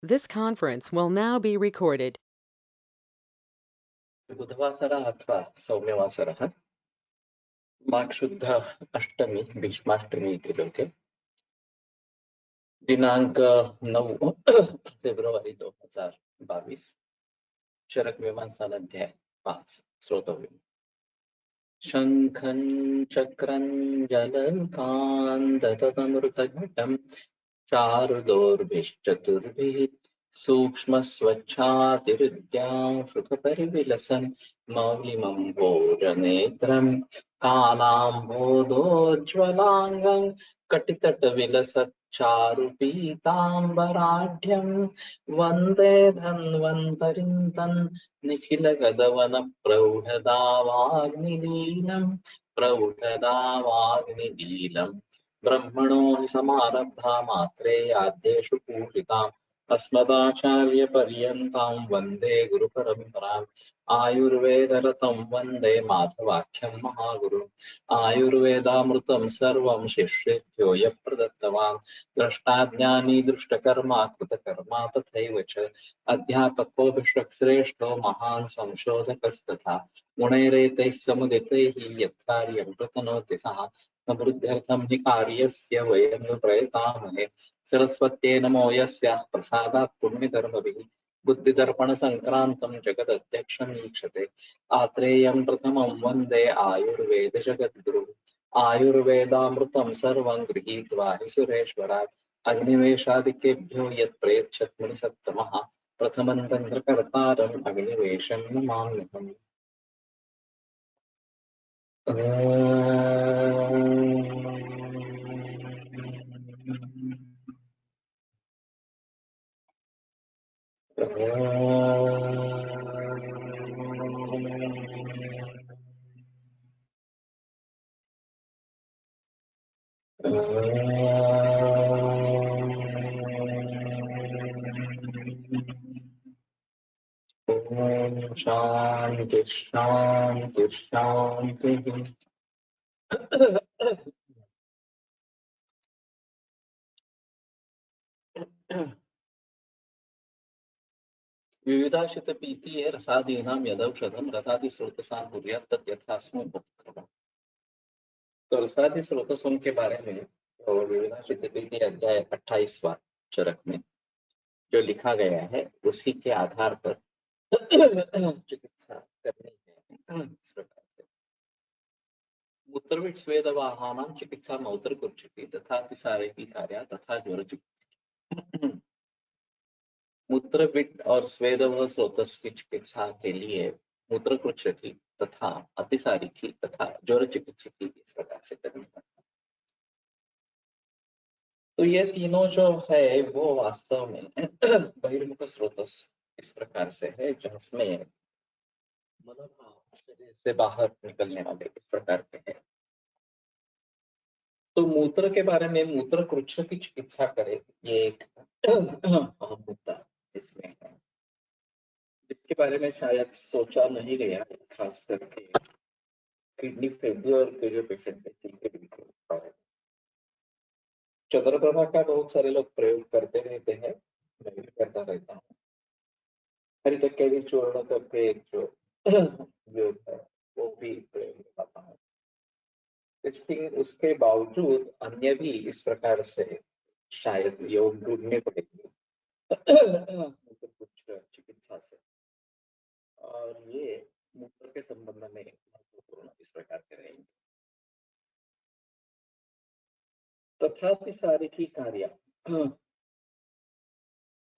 This conference will now be recorded. बुधवासरः अथवा सौम्यवासरः माघशुद्ध अष्टमी भीष्माष्टमी इति लोके दिनांक 9 फेब्रुवारी 2022 शरक मीमांसा अध्याय 5 श्रोतव्यम् शंखं चक्रं जलकान्दतमृतघटं चारुदोर्भिश्चतुर्भिः सूक्ष्मस्वच्छातिरुद्यां सुखपरिविलसन् मौलिमं भोजनेत्रं कालाम्भोदोज्ज्वलाङ्गं कटितटविलसच्चारुपीताम्बराढ्यं वन्दे धन्वन्तरिं तन् प्रौढदावाग्निलीलं ब्रह्मणो हि समारब्धा मात्रे आद्येषु पूजिताम् अस्मदाचार्यपर्यन्तां वन्दे गुरुपरम्पराम् आयुर्वेदरतं वन्दे माधवाख्यं महागुरु आयुर्वेदामृतं सर्वं शिष्येभ्यो यः प्रदत्तवान् द्रष्टाज्ञानी दृष्टकर्मा कृतकर्मा तथैव च अध्यापको विश्वश्रेष्ठो महान् संशोधकस्तथा गुणैरेतैः समुदितैः यत्कार्यं प्रतनोति सः समृद्ध्यर्थं हि कार्यस्य वयं नु प्रयतामहे सरस्वत्यै नमो यस्याः प्रसादात् पुण्यकर्मभिः बुद्धिदर्पणसङ्क्रान्तं जगदध्यक्षं ईक्षते आत्रेयं प्रथमं वन्दे आयुर्वेदजगद्गुरुम् आयुर्वेदामृतं सर्वं गृहीत्वा हि सुरेश्वरात् अग्निवेशादिकेभ्यो यत् प्रयच्छत् मुनिसत्तमः प्रथमं तन्त्रकर्तारम् अग्निवेशं नमाम्यहम् ओम शांति शांति शांति। विविधाशितपीति रसादीनां यदौषधं रसादिस्रोतसां कुर्यात् तत् यथास्म उपक्रमः। तो रसादि स्रोतसों के बारे में और विविधाशितपीति अध्याय 28वां चरक में जो लिखा गया है उसी के आधार पर चिकित्सा करनी है। इस प्रकार से मूत्रविट स्वेदवाहानां चिकित्सा मौत्रकुर्चिति तथा तिसारेकी कार्या तथा ज्वरचिकित्सा। मूत्रविट और स्वेदव स्रोतस की चिकित्सा के लिए मूत्रकुर्चकी तथा अतिसारिकी तथा ज्वर चिकित्सकी इस प्रकार से करनी है। तो ये तीनों जो है वो वास्तव में बहिर्मुख स्रोतस इस प्रकार से है जिसमें मनोभाव शरीर से बाहर निकलने वाले इस प्रकार के हैं। तो मूत्र के बारे में मूत्र कुर्छ की चिकित्सा करे ये एक अहम मुद्दा इसमें है जिसके बारे में शायद सोचा नहीं गया है, खास करके किडनी फेलियर के जो पेशेंट है। चंद्रप्रभा का बहुत सारे लोग प्रयोग करते रहते हैं, मैं भी करता रहता हूँ। हरित कैदी चूर्ण करके एक जो योग है वो भी प्रयोग करता हूँ। लेकिन उसके बावजूद अन्य भी इस प्रकार से शायद योग ढूंढने पड़ेंगे तो कुछ चिकित्सा से, और ये मूत्र के संबंध में महत्वपूर्ण इस प्रकार के रहेंगे। तथापि सारी की कार्य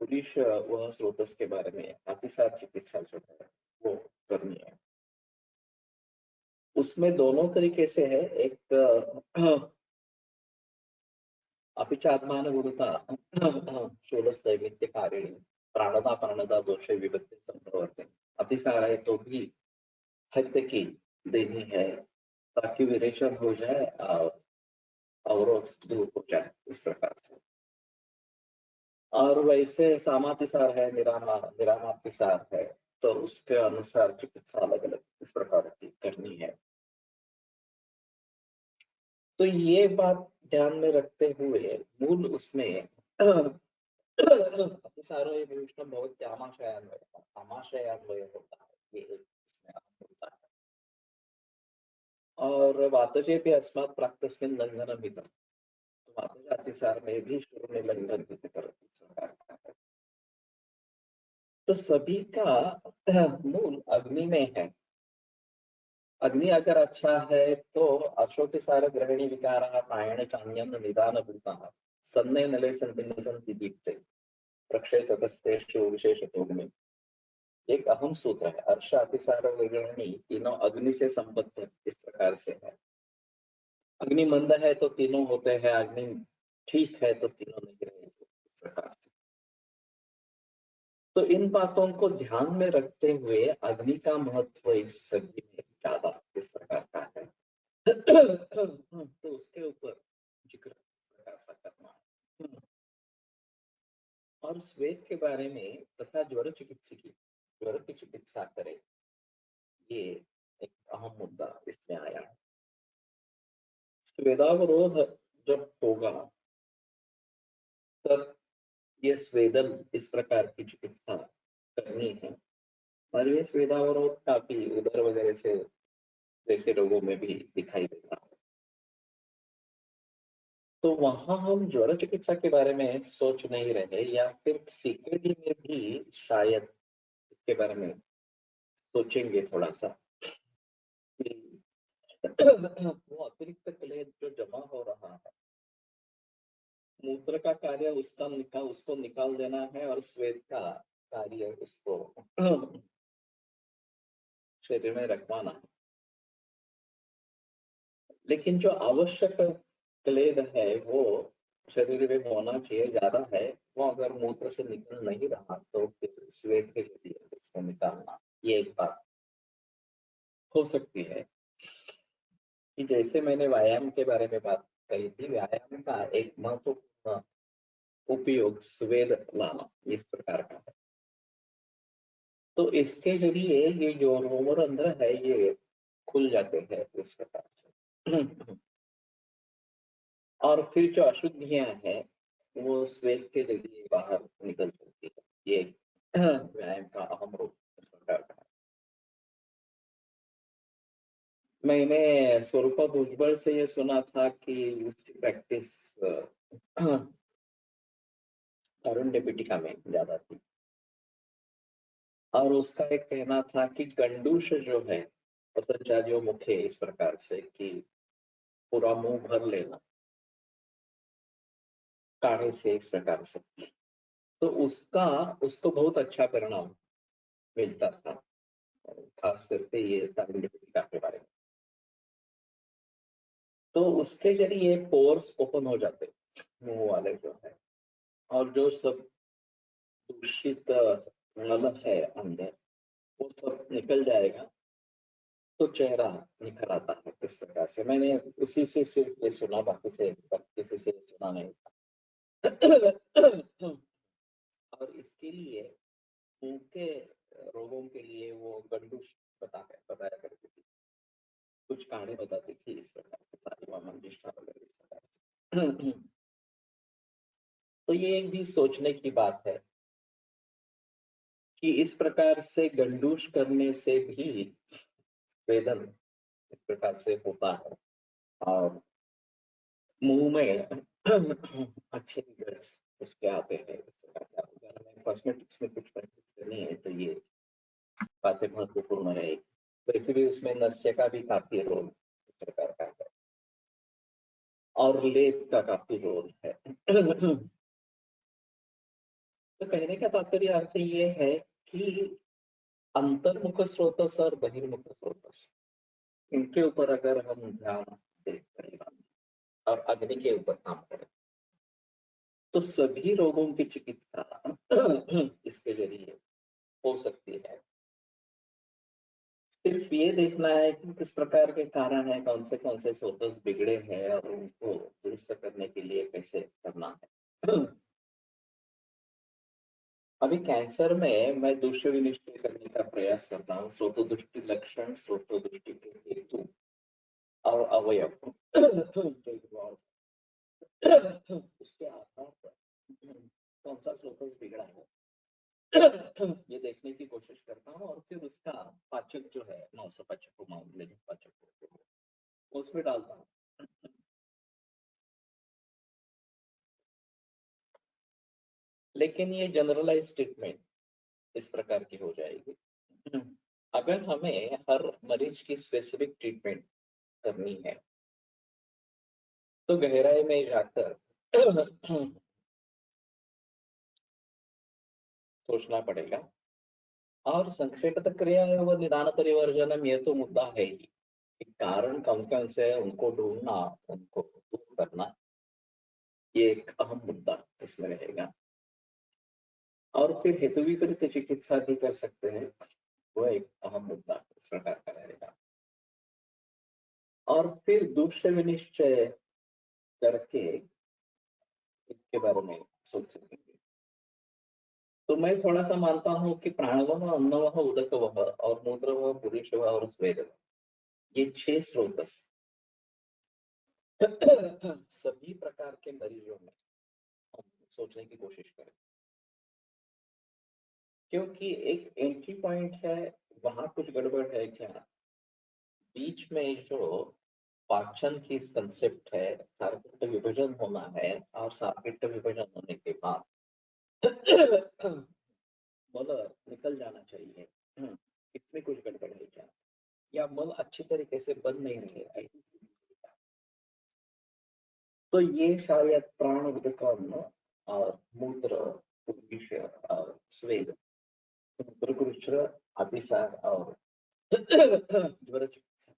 पुरुष वह स्रोतस के बारे में अतिसार चिकित्सा जो है वो करनी है। उसमें दोनों तरीके से है, एक अपिचात्मानुगुणता शूलस्थैमित्य कारिणी प्राणदा प्राणदा दोषे विभक्ति संप्रवर्तन। अतिसार है तो भी हद की देनी है ताकि विरेचन हो जाए और अवरोध दूर हो जाए इस प्रकार से। और वैसे सामातिसार है, निरामातिसार है, तो उसके अनुसार चिकित्सा अलग अलग इस प्रकार की करनी है। तो ये बात ध्यान में रखते हुए मूल उसमें अतिसार अतिसारो विष्णु भवति आमाशयान्वय होता है, ये एक इसमें अर्थ होता है। और वातजेपि अस्मात् प्राक्तस्मिन् लङ्घनमिदं, तो वातज अतिसार में भी शून्य लंघन करती सरकार का है। तो सभी का मूल अग्नि में है। अग्नि अगर अच्छा है तो अशोतिसार ग्रहणी विकार प्रायण चान्यन निदान भूता सन्ने नले संति निसंति दीप्ते प्रक्षेपतस्तेषु विशेषतो में एक अहम सूत्र है। अर्ष अतिसार ग्रहणी तीनों अग्नि से संबद्ध इस प्रकार से है। अग्नि मंद है तो तीनों होते हैं, अग्नि ठीक है तो तीनों नहीं रहेंगे, इस प्रकार से। तो इन बातों को ध्यान में रखते हुए अग्नि का महत्व इस सभी में ज्यादा इस प्रकार का है। तो उसके ऊपर जिक्र ऐसा करना है। और श्वेत के बारे में तथा ज्वर चिकित्सकी ज्वर की चिकित्सा करे, ये एक अहम मुद्दा इसमें आया है। स्वेदावरोध जब होगा तब ये स्वेदन इस प्रकार की चिकित्सा करनी है। और ये स्वेदावरोध काफी उदर वगैरह से जैसे रोगों में भी दिखाई देता है। तो वहां हम ज्वर चिकित्सा के बारे में सोच नहीं रहे, या फिर सीकेडी में भी शायद इसके बारे में सोचेंगे थोड़ा सा कि वो अतिरिक्त क्लेद जो जमा हो रहा है, मूत्र का कार्य उसको निकाल देना है और श्वेत का कार्य उसको शरीर में रखवाना है। लेकिन जो आवश्यक क्लेद है वो शरीर में होना चाहिए, ज्यादा है, वो अगर मूत्र से निकल नहीं रहा तो फिर श्वेत के लिए उसको निकालना, ये एक बात हो सकती है। कि जैसे मैंने व्यायाम के बारे में बात कही थी, व्यायाम का एक महत्वपूर्ण उपयोग स्वेद लाना इस प्रकार का है। तो इसके जरिए ये जो रोमरंध्र है ये खुल जाते हैं इस प्रकार से। और फिर जो अशुद्धियां हैं वो स्वेद के जरिए बाहर निकल सकती है। ये व्यायाम का अहम रूप इस प्रकार का है। मैंने स्वरूपा भुजबल से ये सुना था कि उसकी प्रैक्टिस अरुण्य पिटिका में ज्यादा थी, और उसका एक कहना था कि गंडूश जो है पतंजलियों मुखे इस प्रकार से कि पूरा मुंह भर लेना काढ़े से इस प्रकार से, तो उसको बहुत अच्छा परिणाम मिलता था, खास करके ये अरुण्य पिटिका के बारे में। तो उसके जरिए पोर्स ओपन हो जाते मुंह वाले जो है, और जो सब दूषित मल है अंदर वो सब निकल जाएगा, तो चेहरा निखर आता है इस प्रकार से। मैंने उसी से सिर्फ ये सुना, बाकी से किसी से सुना नहीं था। और इसके लिए मुंह के रोगों के लिए वो गंडूश बताया करती थी, कुछ कहानी बताती थी इस प्रकार से, तालिमा मंजिष्ठा वगैरह इस प्रकार से। तो ये एक भी सोचने की बात है कि इस प्रकार से गंडूश करने से भी वेदन इस प्रकार से होता है, और मुंह में अच्छे रिजल्ट्स उसके आते हैं इस प्रकार से। अगर हमें कॉस्मेटिक्स में कुछ प्रैक्टिस करनी है तो ये बातें महत्वपूर्ण रहेगी। वैसे भी उसमें नस्य का भी काफी रोल इस प्रकार का है, और लेप का काफी रोल है। तो कहने का तात्पर्य अर्थ ये है कि अंतर्मुख स्रोतस और बहिर्मुख स्रोतस, इनके ऊपर अगर हम ध्यान दें और अग्नि के ऊपर काम करें तो सभी रोगों की चिकित्सा इसके जरिए हो सकती है। सिर्फ ये देखना है कि किस प्रकार के कारण है, कौन से स्रोतस बिगड़े हैं और उनको दुरुस्त करने के लिए कैसे करना है। अभी कैंसर में मैं दूसरे विनिश्चय करने का प्रयास करता हूँ, स्रोत दृष्टि लक्षण, स्रोत दृष्टि के हेतु और अवयव उसके आधार पर कौन सा स्रोतस बिगड़ा है ये देखने की कोशिश करता हूँ और फिर उसका पाचक जो है 900 पाचक को माउंट पाचक को उसमें डालता हूँ। लेकिन ये जनरलाइज स्टेटमेंट इस प्रकार की हो जाएगी। अगर हमें हर मरीज की स्पेसिफिक ट्रीटमेंट करनी है तो गहराई में जाकर सोचना पड़ेगा। और संक्षेपतः क्रिया व निदान परिवर्जनम ये तो मुद्दा है ही कि कारण कौन कौन से है उनको ढूंढना, उनको दूर करना, ये एक अहम मुद्दा इसमें रहेगा। और फिर हेतु विपरीत चिकित्सा भी कर सकते हैं, वो एक अहम मुद्दा इस प्रकार का रहेगा। और फिर दूसरे विनिश्चय करके इसके बारे में सोच सकेंगे। तो मैं थोड़ा सा मानता हूँ कि प्राणवह, अन्नवह, उदकवह और मूत्रवह, पुरुषवह और स्वेदवह, ये 6 स्रोतस सभी प्रकार के मरीजों में हम सोचने की कोशिश करें, क्योंकि एक एंट्री पॉइंट है, वहां कुछ गड़बड़ है क्या, बीच में जो पाचन की कंसेप्ट है, सार्वपित्त विभाजन होना है और सार्वपित्त विभाजन होने के बाद मल निकल जाना चाहिए। इसमें कुछ गड़बड़ है क्या, या मल अच्छी तरीके से बन नहीं रहे, ऐसी स्थिति है क्या? तो ये शायद प्राण उदकम और मूत्र पुरुष और स्वेद, मूत्र पुरुष अतिसार और ज्वर चिकित्सा,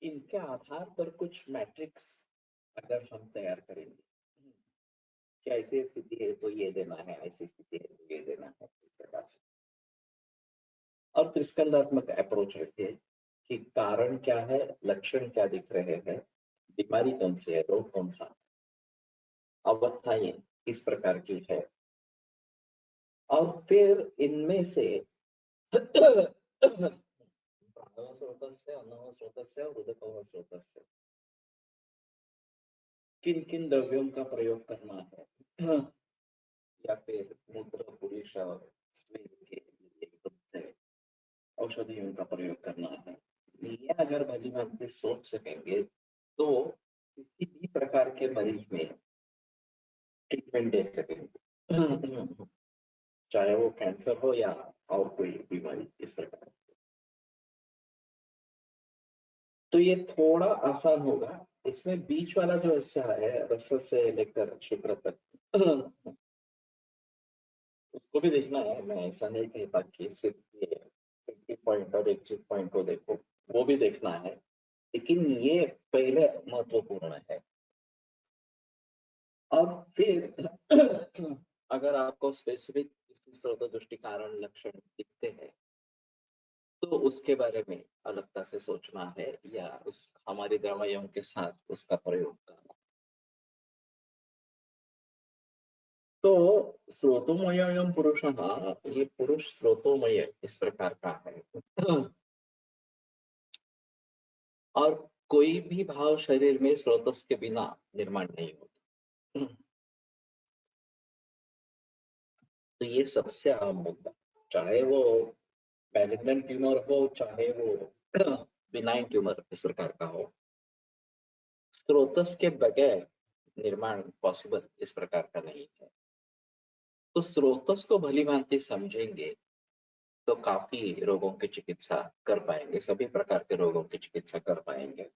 इनके आधार पर कुछ मैट्रिक्स अगर हम तैयार करेंगे कि ऐसी स्थिति है तो ये देना है, ऐसी स्थिति है तो ये देना है, इस प्रकार से। और त्रिस्कंधात्मक अप्रोच रखिए कि कारण क्या है, लक्षण क्या दिख रहे हैं, बीमारी कौन सी है, रोग कौन सा, अवस्थाएं किस प्रकार की है, और फिर इनमें से प्राणव स्रोत से, अन्नव स्रोत से और उदकव स्रोत से किन किन द्रव्यों का प्रयोग करना है, या फिर मूत्र पुरुष और स्वेद के लिए औषधियों का प्रयोग करना है, ये अगर भली भांति सोच सकेंगे तो किसी भी प्रकार के मरीज में ट्रीटमेंट दे सकेंगे, चाहे वो कैंसर हो या और कोई बीमारी इस प्रकार। तो ये थोड़ा आसान होगा। इसमें बीच वाला जो हिस्सा है, रस से लेकर शुक्र तक, उसको भी देखना है। मैं ऐसा नहीं कहता कि सिर्फ ये पॉइंट और एग्जिट पॉइंट को देखो, वो भी देखना है, लेकिन ये पहले महत्वपूर्ण है। और फिर अगर आपको स्पेसिफिक किसी स्रोत दृष्टि कारण लक्षण दिखते हैं तो उसके बारे में अलगता से सोचना है, या उस हमारी दवाइयों के साथ उसका प्रयोग करना। तो स्रोतोमयम पुरुष, ये पुरुष स्रोतोमय इस प्रकार का है। और कोई भी भाव शरीर में स्रोतस के बिना निर्माण नहीं होता। तो ये सबसे अहम मुद्दा, चाहे वो मैलिग्नेंट ट्यूमर हो, चाहे वो बिनाइन ट्यूमर इस प्रकार का हो, स्रोतस के बगैर निर्माण पॉसिबल इस प्रकार का नहीं है। तो स्रोतस को भली भांति समझेंगे तो काफी रोगों की चिकित्सा कर पाएंगे, सभी प्रकार के रोगों की चिकित्सा कर पाएंगे।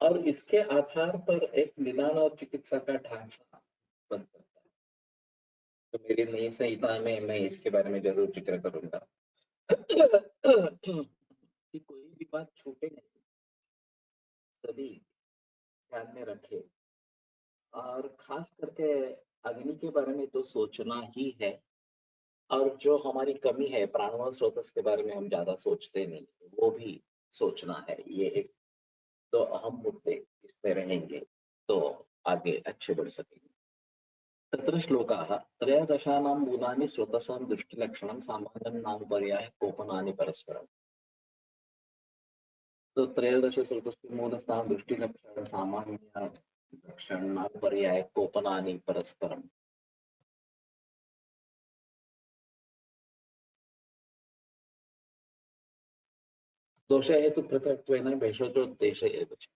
और इसके आधार पर एक निदान और चिकित्सा का ढांचा बन सकता है। तो मेरी नई संहिता में मैं इसके बारे में जरूर जिक्र करूंगा कि कोई भी बात छूटे नहीं, सभी ध्यान में रखे। और खास करके अग्नि के बारे में तो सोचना ही है। और जो हमारी कमी है, प्राणवायु स्रोतस के बारे में हम ज्यादा सोचते नहीं, वो भी सोचना है। ये एक तो अहम मुद्दे इसमें रहेंगे, तो आगे अच्छे बढ़ सकेंगे। तत्र श्लोकाः त्रयोदशानां मूलानि स्रोतसां दृष्टिलक्षणं सामान्यं नाम पर्याय कोपनानि परस्परम्। तो त्रयोदश श्रुतस्य मूलस्थानं दृष्टिलक्षण सामान्य लक्षण पर्याय कोपनानि परस्परम् दोष हेतु पृथक्त्वेन भेषजोद्देश एव च।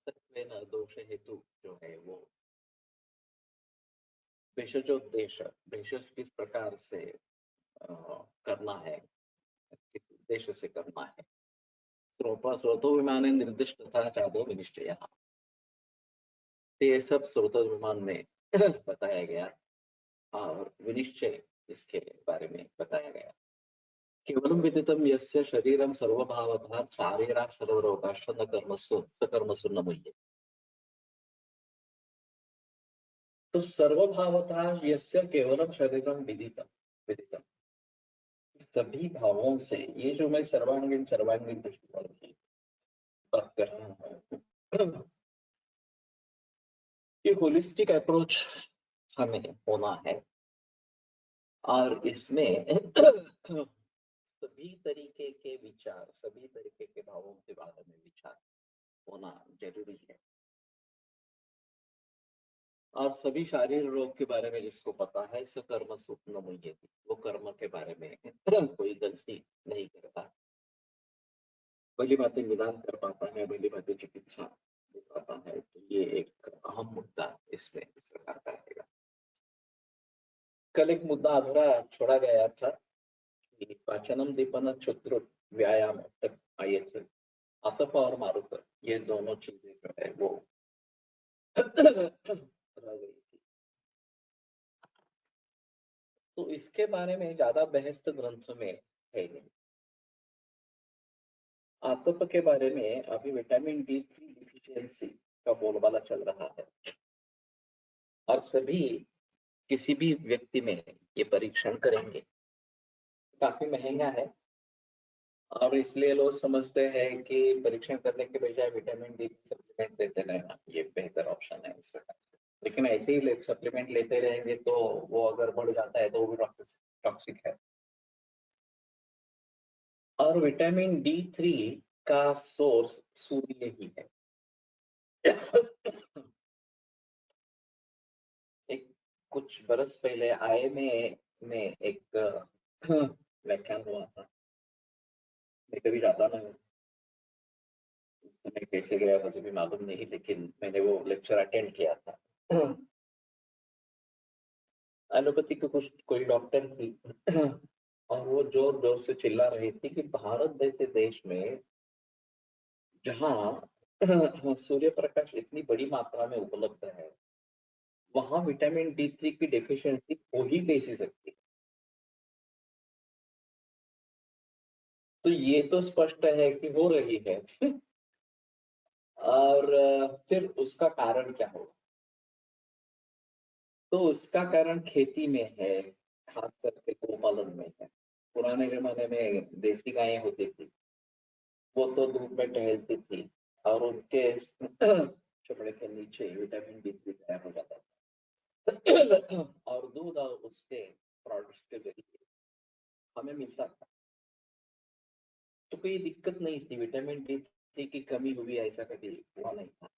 पृथक्त्वेन दोष हेतु जो है वो भेषजोद्देश, भेषज किस प्रकार से करना है, किस उद्देश्य से करना है, स्रोतो विमाने निर्दिष्ट तथा चादो विनिश्चय, ये सब स्रोतो विमान में बताया गया और विनिश्चय इसके बारे में बताया गया। केवलम विदितम यस्य शरीरम सर्वभावतः शारीरा सर्वरोगाश्च न कर्मसु सकर्मसु न मुह्यते। तो सर्वभावतः यस्य केवलम शरीरम विदितम विदितम, सभी भावों से, ये जो मैं सर्वांगीण सर्वांगीण दृष्टिकोण की बात कर रहा हूँ, ये होलिस्टिक अप्रोच हमें होना है और इसमें सभी तरीके के विचार, सभी तरीके के भावों के बारे में विचार होना जरूरी है। और सभी शारीरिक रोग के बारे में जिसको पता है, सकर्म सुप्न मुझे, वो कर्म के बारे में कोई गलती नहीं करता, भली बातें निदान कर पाता है, भली बातें चिकित्सा दे पाता है। तो ये एक अहम मुद्दा इसमें इस प्रकार का रहेगा। कल एक मुद्दा अधूरा छोड़ा गया था कि पाचनम दीपन क्षुद्र व्यायाम तक आए थे, आतप और मारुत, ये दोनों चीजें जो है वो रह गई थी। तो इसके बारे में ज्यादा बहस तो ग्रंथ में है नहीं। आतप के बारे में अभी विटामिन D3 डिफिशियंसी का बोलबाला चल रहा है और सभी किसी भी व्यक्ति में ये परीक्षण करेंगे, काफी महंगा है और इसलिए लोग समझते हैं कि परीक्षण करने के बजाय विटामिन D सप्लीमेंट देते रहना ये बेहतर ऑप्शन है इस वजह से। लेकिन ऐसे ही सप्लीमेंट लेते रहेंगे तो वो अगर बढ़ जाता है तो वो भी टॉक्सिक है। और विटामिन D3 का सोर्स सूर्य ही है। एक कुछ बरस पहले में एक व्याख्यान हुआ था, मैं कभी जाता नहीं, उस समय कैसे गया मुझे भी मालूम नहीं, लेकिन मैंने वो लेक्चर अटेंड किया था। एलोपैथी के कुछ कोई डॉक्टर थी और वो जोर जोर से चिल्ला रही थी कि भारत जैसे देश में जहाँ सूर्य प्रकाश इतनी बड़ी मात्रा में उपलब्ध है, वहां विटामिन D3 की डेफिशिएंसी हो ही कैसी सकती है। तो ये तो स्पष्ट है कि हो रही है। और फिर उसका कारण क्या होगा? तो उसका कारण खेती में है, खास करके गोपालन में है। पुराने जमाने में देसी गायें होती थी, वो तो धूप में टहलती थी और उनके चमड़े के नीचे विटामिन D3 तैयार हो जाता था और दूध और उसके प्रोडक्ट्स के जरिए हमें मिलता था। तो कोई दिक्कत नहीं थी, विटामिन D3 की कमी हुई ऐसा कभी हुआ नहीं था।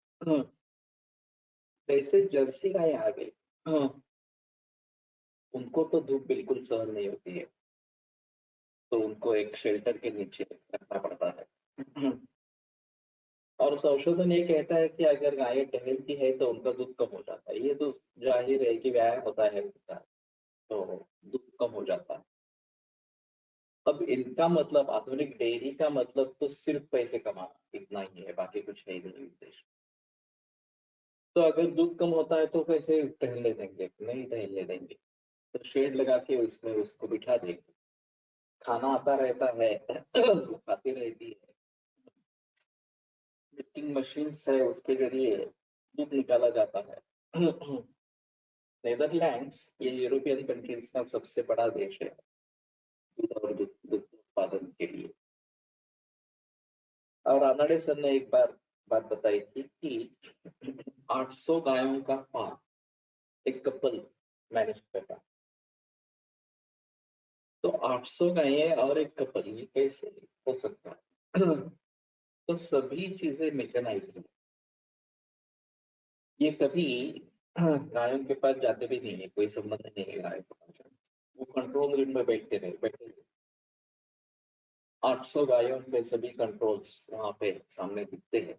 वैसे जर्सी गाय आ गई, उनको तो धूप बिल्कुल सहन नहीं होती है, तो उनको एक शेल्टर के नीचे रखना पड़ता है। और संशोधन ये कहता है कि अगर गायें टहलती है तो उनका दूध कम हो जाता है। ये तो जाहिर है कि व्यायाम होता है उनका, तो दूध कम हो जाता है। अब इनका मतलब, आधुनिक डेयरी का मतलब तो सिर्फ पैसे कमाना, इतना ही है, बाकी कुछ है ही नहीं उद्देश्य। तो अगर दूध कम होता है तो कैसे टहलने देंगे? नहीं टहलने देंगे, तो शेड लगा के उसमें उसको बिठा देंगे, खाना आता रहता है, वो खाती रहती है, मिल्किंग मशीन है उसके जरिए दूध निकाला जाता है। नेदरलैंड्स ये यूरोपियन कंट्रीज का सबसे बड़ा देश है दूध और दुग्ध उत्पादन के लिए। और रानडे सर ने एक बार बात बताई थी कि 800 गायों का फार्म एक कपल मैनेज करता, तो 800 गायें और एक कपल, ये कैसे हो सकता है? तो सभी चीजें मैकेनाइज्ड है। ये कभी गायों के पास जाते भी नहीं है, कोई संबंध नहीं है गायों के पास। वो कंट्रोल रूम में बैठे 800 गायों के सभी कंट्रोल्स वहां पे सामने दिखते हैं।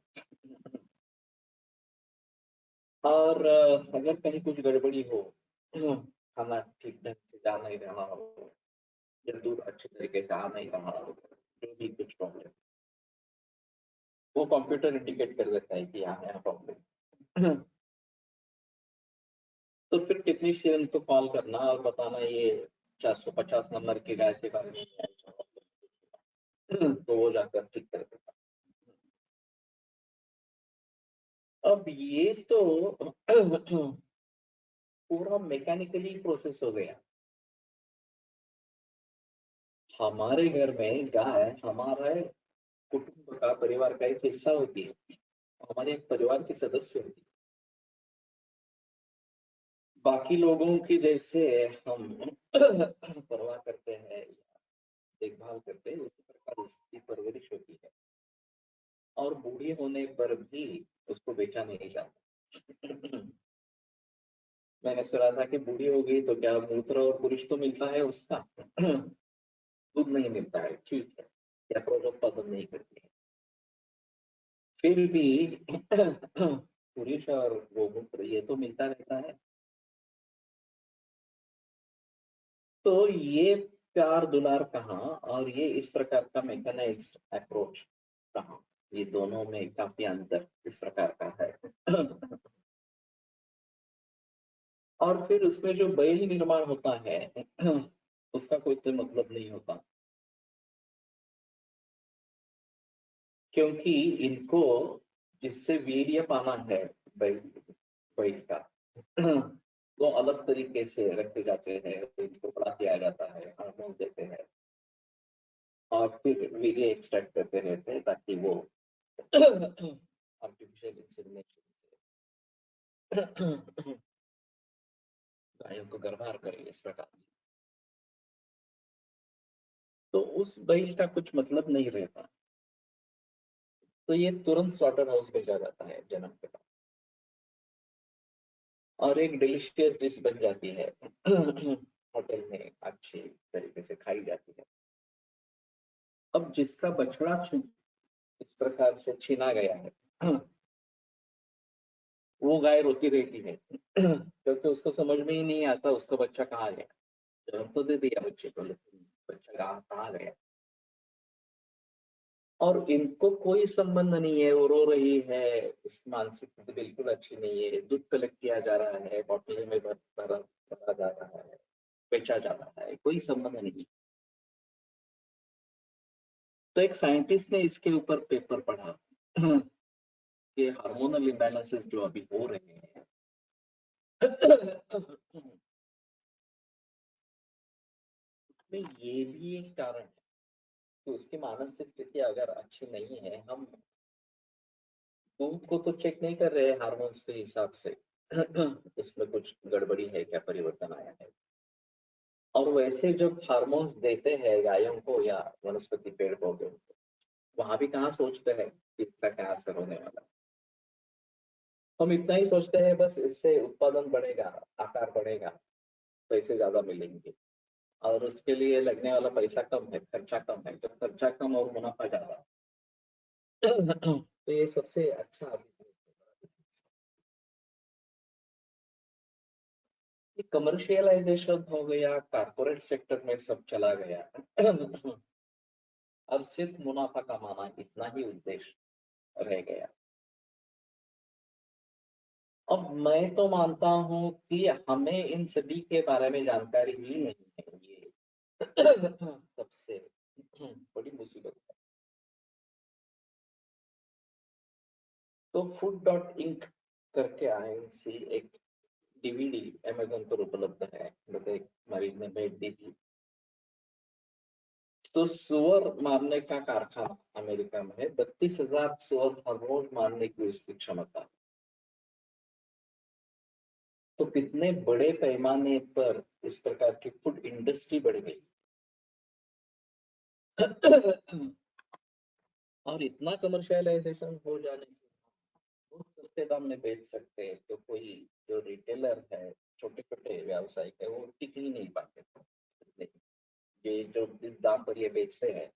और अगर कहीं कुछ गड़बड़ी हो, खाना ठीक ढंग से जा नहीं रहा हो, या दूध अच्छे तरीके से आ नहीं रहा हो, जो भी कुछ प्रॉब्लम, वो कंप्यूटर इंडिकेट कर देता है कि यहाँ प्रॉब्लम। तो फिर टेक्नीशियन को कॉल करना और बताना ये 450 नंबर की गाय के बारे में है, तो वो जाकर ठीक कर देता। अब ये तो पूरा मैकेनिकली प्रोसेस हो गया। हमारे घर में गाय हमारे कुटुंब का, परिवार का एक हिस्सा होती है, हमारे एक परिवार के सदस्य होती है। बाकी लोगों की जैसे हम परवाह करते हैं या देखभाल करते हैं, उसी प्रकार उसकी परवरिश होती है। और बूढ़ी होने पर भी उसको बेचा नहीं जाता। मैंने सुना था कि बूढ़ी हो गई तो क्या मूत्र और पुरुष तो मिलता है उसका, दूध नहीं मिलता है, ठीक है, या प्रोजोत्पादन नहीं करती है, फिर भी पुरुष और गोमूत्र ये तो मिलता रहता है। तो ये प्यार दुलार कहाँ, और ये इस प्रकार का मैकेनाइज्ड अप्रोच कहाँ, ये दोनों में काफी अंतर इस प्रकार का है। और फिर उसमें जो बैल निर्माण होता है, उसका कोई तो मतलब नहीं होता, क्योंकि इनको जिससे वीर्य पाना है बैल बैल का, वो अलग तरीके से रखे जाते हैं, इनको बड़ा किया जाता है, हार्मोन देते हैं, और फिर वीर्य एक्सट्रैक्ट करते रहते हैं ताकि वो आर्टिफिशियल इंसेमिनेशन से गायों को गर्भार करे इस प्रकार से। तो उस बैल का कुछ मतलब नहीं रहता, तो ये तुरंत स्लॉटर हाउस भेजा जाता है जन्म के बाद, और एक डिलीशियस डिश बन जाती है, होटल में अच्छी तरीके से खाई जाती है। अब जिसका बछड़ा इस प्रकार से छीना गया है, वो गाय रोती रहती है, क्योंकि उसको समझ में ही नहीं आता उसका बच्चा कहाँ गया। जन्म तो दे दिया बच्चे को, लेकिन बच्चा कहाँ गया। और इनको कोई संबंध नहीं है, वो रो रही है, इसकी मानसिक स्थिति बिल्कुल अच्छी नहीं है, दूध कलेक्ट किया जा रहा है, बॉटल में भरा जा रहा है, बेचा जा रहा है, कोई संबंध नहीं। तो एक साइंटिस्ट ने इसके ऊपर पेपर पढ़ा कि हार्मोनल इम्बैलेंसेस जो अभी हो रहे हैं, उसमें ये भी एक कारण है कि उसकी मानसिक स्थिति अगर अच्छी नहीं है, हम दूध को तो चेक नहीं कर रहे हार्मोन्स के हिसाब से, उसमें कुछ गड़बड़ी है क्या, परिवर्तन आया है। और वैसे जब हार्मोन्स देते हैं गायों को या वनस्पति पेड़ पौधों को, वहां भी कहाँ सोचते हैं कि इसका क्या असर होने वाला है। हम इतना ही सोचते हैं बस इससे उत्पादन बढ़ेगा, आकार बढ़ेगा, पैसे ज्यादा मिलेंगे, और उसके लिए लगने वाला पैसा कम है, खर्चा कम है, तो खर्चा कम और मुनाफा ज्यादा। तो ये सबसे अच्छा कमर्शियलाइजेशन हो गया, कारपोरेट सेक्टर में सब चला गया, अब सिर्फ मुनाफा कमाना इतना ही उद्देश्य रह गया। अब मैं तो मानता हूँ कि हमें इन सभी के बारे में जानकारी ही नहीं है, ये सबसे बड़ी मुसीबत है। तो फूड डॉट इंक करके आईएनसी एक डीवीडी अमेजोन पर उपलब्ध है, मुझे एक मरीज ने भेज दी थी। तो सुअर मारने का कारखाना अमेरिका में है, 32,000 सुअर हर रोज मारने की उसकी क्षमता है। तो कितने बड़े पैमाने पर इस प्रकार की फूड इंडस्ट्री बढ़ गई। और इतना कमर्शियलाइजेशन हो जाने के बहुत सस्ते दाम में बेच सकते हैं, तो कोई जो रिटेलर है, छोटे छोटे व्यावसायिक है, वो टिक ही नहीं पाते। नहीं, ये जो जिस दाम पर ये बेचते हैं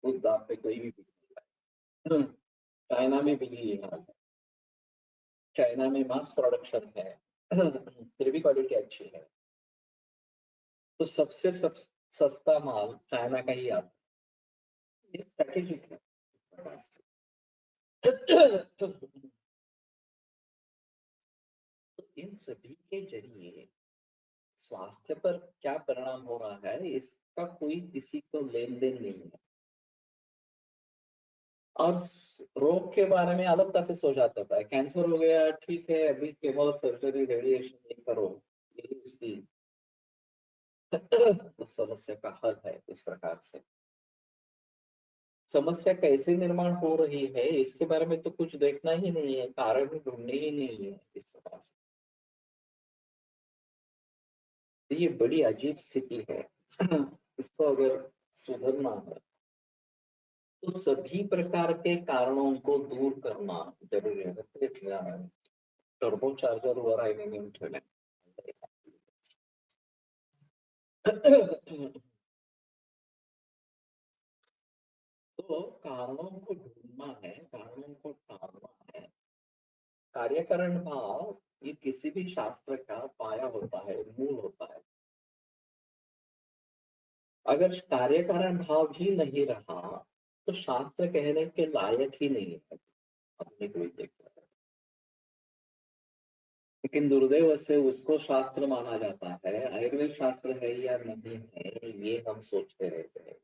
उस दाम पे कोई भी बिक नहीं पाए। चाइना में भी यही हाल है। चाइना में मास प्रोडक्शन है, फिर भी क्वालिटी अच्छी है, तो सबसे सस्ता माल चाइना का ही आता है। ये स्ट्रेटेजिक है। तो इन सभी के जरिए स्वास्थ्य पर क्या परिणाम हो रहा है, इसका कोई किसी को लेन देन नहीं है। और रोग के बारे में अलग से सोचा जाता है, कैंसर हो गया, ठीक है, अभी केमो सर्जरी रेडिएशन नहीं करो, यही उसकी उस समस्या का हल है। इस प्रकार से समस्या कैसे निर्माण हो रही है इसके बारे में तो कुछ देखना ही नहीं है, कारण ढूंढने ही नहीं है इस प्रकार से। तो ये बड़ी अजीब स्थिति है। इसको अगर सुधरना है तो सभी प्रकार के कारणों को दूर करना जरूरी है। टर्बो चार्जर वर आहे नेहून ठेवलाय। तो कारणों को ढूंढना है, कारणों को टालना है। कार्यकारण भाव ये किसी भी शास्त्र का पाया होता है, मूल होता है। अगर कार्यकारण भाव ही नहीं रहा तो शास्त्र कहने के लायक ही नहीं है। अपने कोई देखता है, लेकिन दुर्दैव से उसको शास्त्र माना जाता है। आयुर्वेद शास्त्र है या नहीं है ये हम सोचते रहते हैं।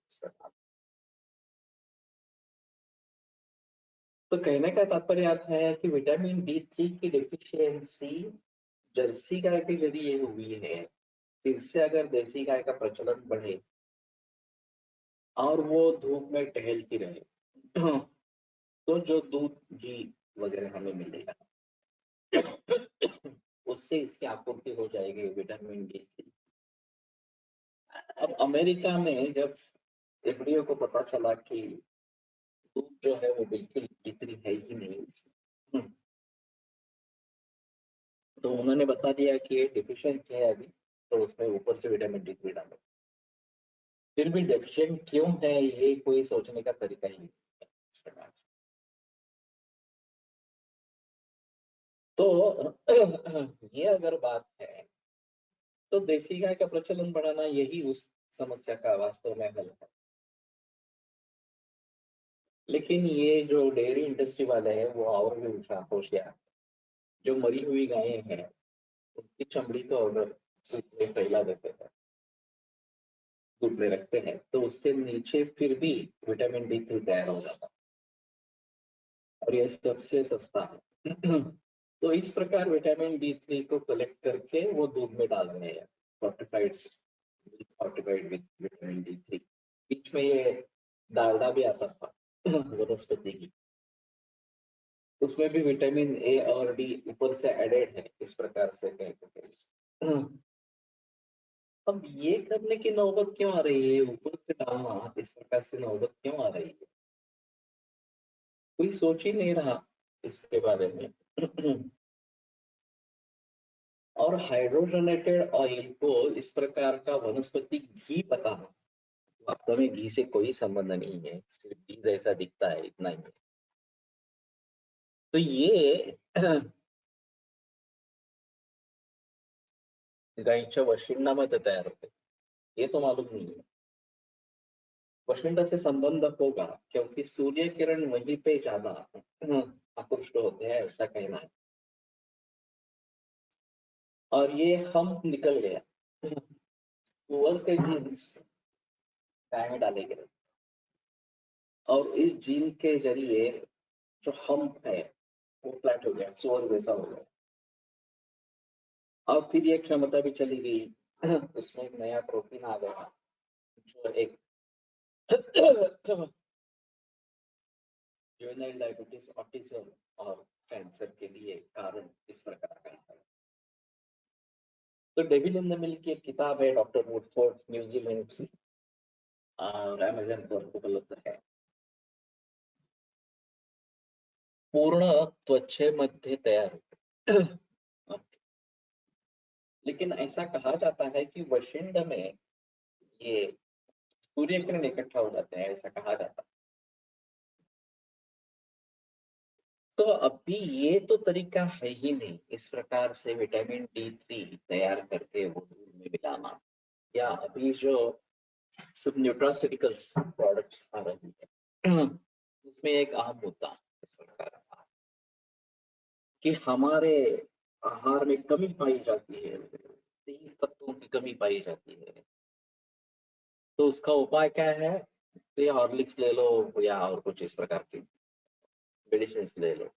तो कहने का तात्पर्य अर्थ है कि विटामिन D3 की डिफिशियंसी जर्सी गाय के जरिए हुई है। फिर से अगर देसी गाय का प्रचलन बढ़े और वो धूप में टहलती रहे तो जो दूध घी वगैरह हमें मिलेगा उससे इसकी आपूर्ति हो जाएगी विटामिन D3। अब अमेरिका में जब एफडीओ को पता चला कि दूध जो है वो बिल्कुल D3 है ही नहीं उसमें, तो उन्होंने बता दिया कि ये डिफिशियंट है अभी, तो उसमें ऊपर से विटामिन D3 डालो। फिर भी डेफिशिएंट क्यों है ये कोई सोचने का तरीका ही नहीं है इस प्रकार से। तो ये अगर बात है तो देसी गाय का प्रचलन बढ़ाना यही उस समस्या का वास्तव में हल है। लेकिन ये जो डेयरी इंडस्ट्री वाले हैं वो और भी होशियार। जो मरी हुई गायें हैं उनकी चमड़ी को अगर धूप में फैला देते हैं, धूप में रखते हैं, तो उसके नीचे फिर भी विटामिन D3 तैयार हो जाता है और ये सबसे सस्ता है। तो इस प्रकार विटामिन D3 को कलेक्ट करके वो दूध में डाल रहे हैं, fortified fortified with vitamin D3। बीच में ये डालडा भी आता था वनस्पति की, उसमें भी विटामिन A और D ऊपर से एडेड है, इस प्रकार से कहते हैं। अब ये करने की नौबत क्यों आ रही है, ऊपर से डालना इस प्रकार से नौबत क्यों आ रही है, कोई सोच ही नहीं रहा इसके बारे में। और हाइड्रोजनेटेड ऑयल को इस प्रकार का वनस्पति घी बताना, वास्तव में घी से कोई संबंध नहीं है, सिर्फ घी जैसा दिखता है, इतना ही है। तो ये गायीच्या वशिंडामध्ये तयार होते, ये तो मालूम नहीं है। वशिंडा से संबंध होगा क्योंकि सूर्य किरण वहीं पे ज्यादा आकृष्ट होते हैं, ऐसा कहना है। और ये हम निकल गया, सुअर के जीन्स गाय में डाले गए और इस जीन के जरिए जो हम है वो फ्लैट हो गया, सुअर जैसा हो गया। और फिर ये क्षमता भी चली गई, उसमें एक नया प्रोटीन आ गया जो एक जुवेनाइल डायबिटीज, ऑटिज्म और कैंसर के लिए कारण इस प्रकार का है। तो डेविल इन द मिल्क की एक किताब है डॉक्टर वुडफोर्ड न्यूजीलैंड की, और अमेज़न पर उपलब्ध है। पूर्ण त्वचेमध्ये तयार होते। ओके। लेकिन ऐसा कहा जाता है कि वशिंड में ये सूर्य किरण इकट्ठा हो जाते हैं, ऐसा कहा जाता है। तो अभी ये तो तरीका है ही नहीं इस प्रकार से विटामिन D3 तैयार करके वो दूध में मिलाना, या अभी जो सब न्यूट्रास्यूटिकल्स प्रोडक्ट्स आ रही है उसमें एक अहम मुद्दा इस प्रकार का कि हमारे आहार में कमी पाई जाती है, 30 तत्वों की कमी पाई जाती है। तो उसका उपाय क्या है? तो ये हॉर्लिक्स ले लो या और कुछ इस प्रकार की मेडिसिन ले लो।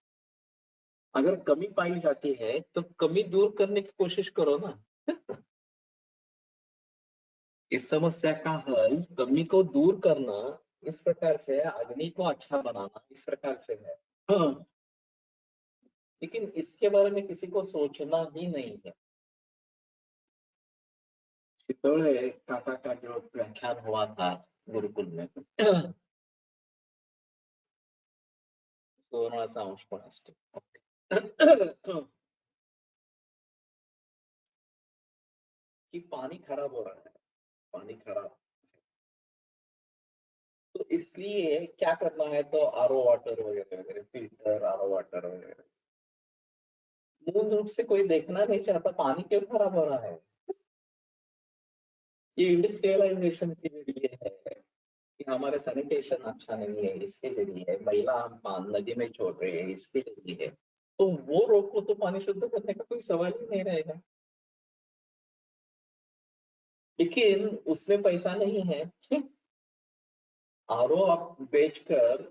अगर कमी पाई जाती है तो कमी दूर करने की कोशिश करो ना। इस समस्या का हल कमी को दूर करना इस प्रकार से, अग्नि को अच्छा बनाना इस प्रकार से है। हाँ, लेकिन इसके बारे में किसी को सोचना ही नहीं है। चित्तौड़े काका का जो व्याख्यान हुआ था गुरुकुल में सोनाचा अंश पण असतो। कि पानी खराब हो रहा है, पानी खराब, तो इसलिए क्या करना है, तो आरओ वाटर वगैरह वगैरह, फिल्टर आरओ वाटर वगैरह। मूल रूप से कोई देखना नहीं चाहता पानी क्यों खराब हो रहा है। ये इंडस्ट्रियलाइजेशन के लिए है कि हमारे सैनिटेशन अच्छा नहीं है, इसके लिए है। मैला हम नदी में छोड़ रहे हैं, इसके लिए है। तो वो रोको तो पानी शुद्ध करने का कोई सवाल ही नहीं रहेगा। लेकिन उसमें पैसा नहीं है। आरओ आप बेचकर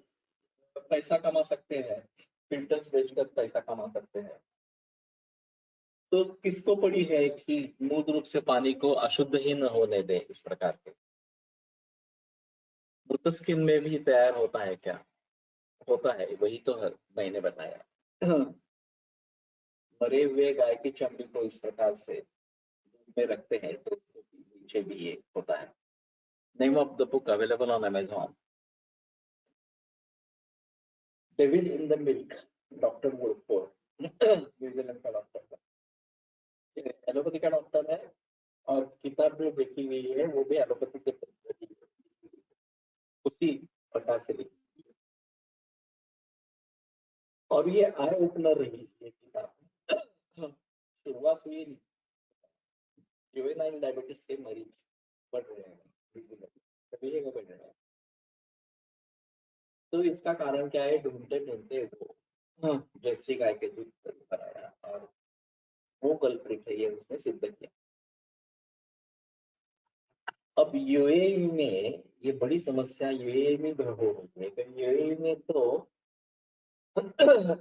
पैसा कमा सकते हैं, फिल्टर्स बेचकर पैसा कमा सकते हैं। तो किसको पड़ी है कि मूल रूप से पानी को अशुद्ध ही न होने दे इस प्रकार के। मृत स्किन में भी तैयार होता है क्या? होता है, वही तो है, मैंने बताया। मरे हुए गाय की चमड़ी को इस प्रकार से दूध में रखते हैं तो उसके पीछे भी ये होता है। Name of the book available on Amazon, devil in the milk, doctor Woodford, New Zealand का डॉक्टर है, एलोपैथी का डॉक्टर है। और किताब जो लिखी हुई है वो भी एलोपैथी के उसी प्रकार से लिखी। और ये आई ओपनर रही ये किताब। शुरुआत हुई जुवेनाइल डायबिटीज के मरीज बढ़ रहे हैं, सभी जगह बढ़ रहे हैं। तो इसका कारण क्या है? ढूंढते ढूंढते वो जर्सी गाय के दूध पर आया और वो कल्प्रिट है, ये उसने सिद्ध किया। अब यूएई में ये बड़ी समस्या यूएई में हो रही है। तो यूएई में तो वहाँ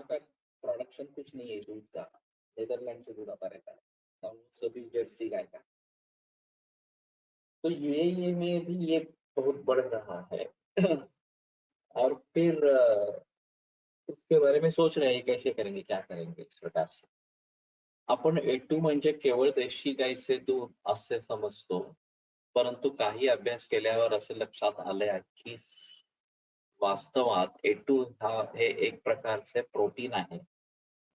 का प्रोडक्शन कुछ नहीं है दूध का, नीदरलैंड से दूध आता रहता है और सभी जर्सी गाय का। तो यूएई में भी ये बहुत बढ़ रहा है। और फिर उसके बारे में सोच रहे हैं कैसे करेंगे, क्या करेंगे इस प्रकार से। आपण A2 म्हणजे केवळ देशी गाईचे दूध असे समजतो, परंतु काही अभ्यास केल्यावर असे लक्षात आले आहे की वास्तवात A2 हे एक प्रकारचे प्रोटीन आहे,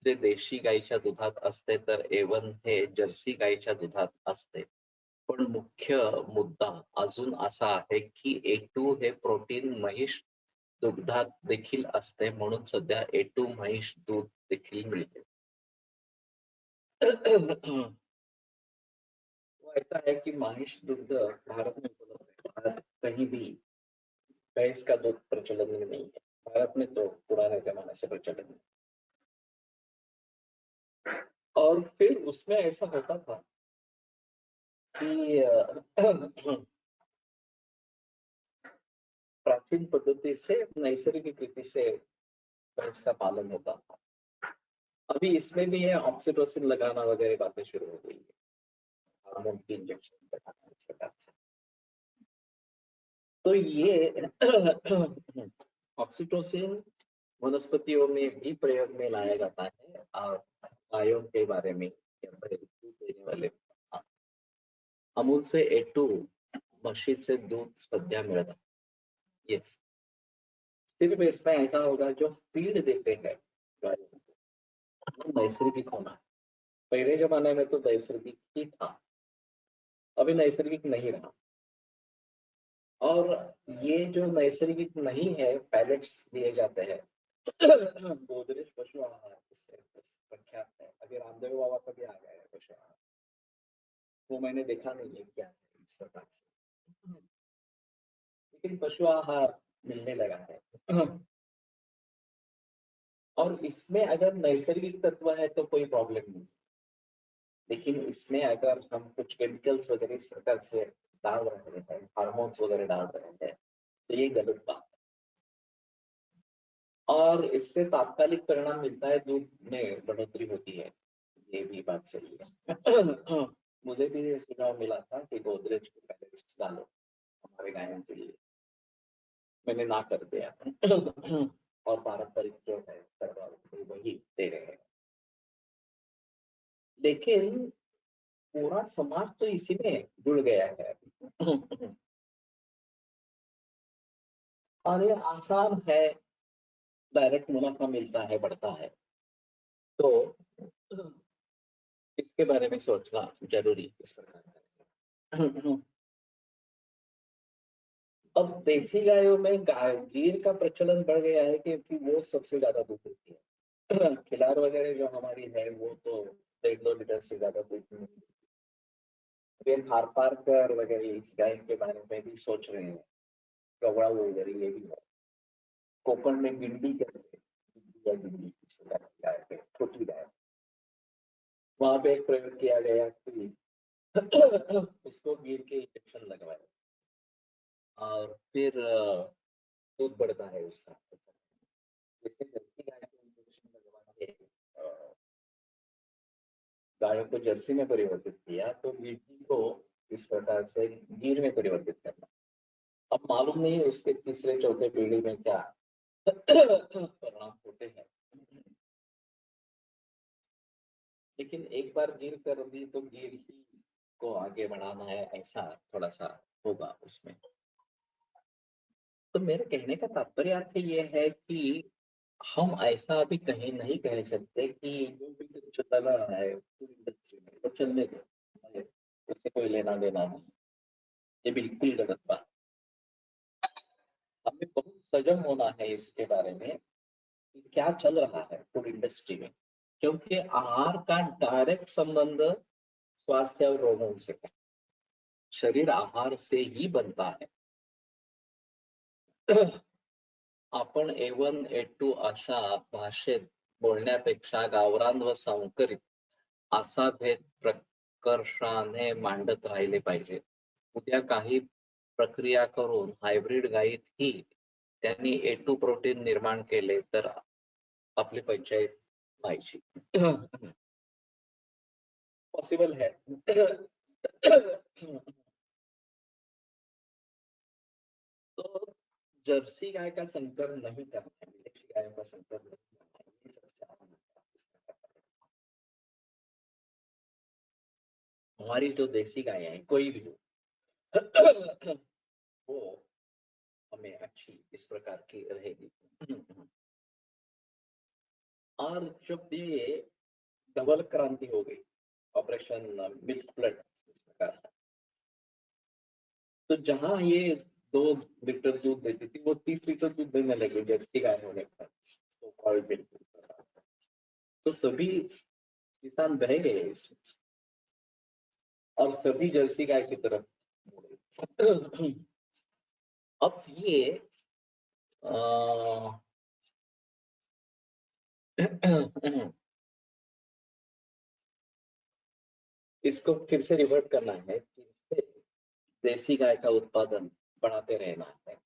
जे देशी गाईच्या दुधात असते, तर A1 हे जर्सी गाईच्या दुधात असते। पण मुख्य मुद्दा अजून असा आहे की A2 हे प्रोटीन म्हैस दुग्धात देखील असते, म्हणून सध्या A2 म्हैस दूध देखील मिळते। वो ऐसा है कि महिष दुग्ध भारत में उपलब्ध है, भारत कहीं भी भैंस का दूध प्रचलन में नहीं है। भारत में तो पुराने जमाने से प्रचलन है। और फिर उसमें ऐसा होता था कि प्राचीन पद्धति से, नैसर्गिक रीति से भैंस का पालन होता था। अभी इसमें भी है ऑक्सीटोसिन लगाना वगैरह बातें शुरू हो गई है, हार्मोन की इंजेक्शन लगाना इस प्रकार से। तो ये ऑक्सीटोसिन वनस्पतियों में भी प्रयोग में लाया जाता है और गायों के बारे में या फिर दूध देने वाले अमूल से A2 म्हशीचे दूध सध्या मिळत आहे. येस, सिर्फ इसमें ऐसा होगा जो फीड देते हैं गायों को, वो नैसर्गिक होना है। पहले जमाने में तो नैसर्गिक ही था, अभी नैसर्गिक नहीं रहा। और ये जो नैसर्गिक नहीं है, पैलेट्स दिए जाते हैं गोदरेज पशु आहार इससे प्रख्यात है। अभी रामदेव बाबा का भी आ गया है पशु आहार, वो मैंने देखा नहीं है क्या है इस प्रकार से, लेकिन पशु आहार मिलने लगा है। और इसमें अगर नैसर्गिक तत्व है तो कोई प्रॉब्लम नहीं, लेकिन इसमें अगर हम कुछ केमिकल्स वगैरह इस प्रकार से डाल रहे हैं, हार्मोन्स वगैरह डाल रहे हैं, तो ये गलत बात है। और इससे तात्कालिक परिणाम मिलता है, दूध में बढ़ोतरी होती है, ये भी बात सही है। मुझे भी ये सुझाव मिला था कि गोदरेज के पैलेट्स डालो हमारे गायों के लिए, मैंने ना कर दिया। और पारंपरिक जो है वही दे रहे हैं। लेकिन पूरा समाज तो इसी में जुड़ गया है। और ये आसान है, डायरेक्ट मुनाफा मिलता है, बढ़ता है, तो इसके बारे में सोचना जरूरी इस प्रकार। अब देसी गायों में गीर का प्रचलन बढ़ गया है क्योंकि वो सबसे ज्यादा दूध देती है। खिलार वगैरह जो हमारी है वो तो 1.5-2 लीटर से ज्यादा दूध नहीं देती। फिर हार पारकर वगैरह इस गाय के बारे में भी सोच रहे हैं, कवड़ा वगैरह ये भी है। कोकण में गिंडी करके या गिंडी इस प्रकार की गाय है, छोटी गाय, वहां पे एक प्रयोग किया गया कि उसको गिर के इंजेक्शन लगवाए और फिर दूध बढ़ता है उसका। जैसे जर्सी गाय को इंजेक्शन लगवा के गायों को जर्सी में परिवर्तित किया, तो गिट्टी को इस प्रकार से गिर में परिवर्तित करना। अब मालूम नहीं उसके तीसरे चौथे पीढ़ी में क्या परिणाम होते हैं, लेकिन एक बार गिर कर दी तो गिर ही को आगे बढ़ाना है, ऐसा थोड़ा सा होगा उसमें। तो मेरे कहने का तात्पर्य आपसे ये है कि हम ऐसा अभी कहीं नहीं कह सकते कि जो भी कुछ चल रहा है इंडस्ट्री में वो चलने दो, उससे कोई लेना देना नहीं, ये बिल्कुल गलत बात। हमें बहुत सजग होना है इसके बारे में कि क्या चल रहा है फूड इंडस्ट्री में, क्योंकि आहार का डायरेक्ट संबंध स्वास्थ्य और रोगों से है। शरीर आहार से ही बनता है। आपण A1 A2 अशा भाषेत बोलण्यापेक्षा गावरान व संकरित असा भेद प्रकर्षाने मांडत राहिले पाहिजे। उद्या काही प्रक्रिया करून हायब्रिड गायीतही त्यांनी A2 प्रोटीन निर्माण केले तर आपली पंचायत व्हायची। पॉसिबल है। तो जर्सी गाय का संकर नहीं करना है, विदेशी गायों का संकर नहीं करना है, ये सबसे आम है। हमारी जो देसी गाय है कोई भी हो, वो हमें अच्छी इस प्रकार की रहेगी। और जब ये डबल क्रांति हो गई, ऑपरेशन मिल्क ब्लड, तो जहां ये 2 लीटर दूध देती थी वो 30 लीटर दूध देने लगी जर्सी गाय होने पर, तो कॉल्ड मिल्क। तो सभी किसान बह गए इसमें और सभी जर्सी गाय की तरफ मुड़े। अब ये इसको फिर से रिवर्ट करना है, फिर से देसी गाय का उत्पादन बढ़ाते रहना है।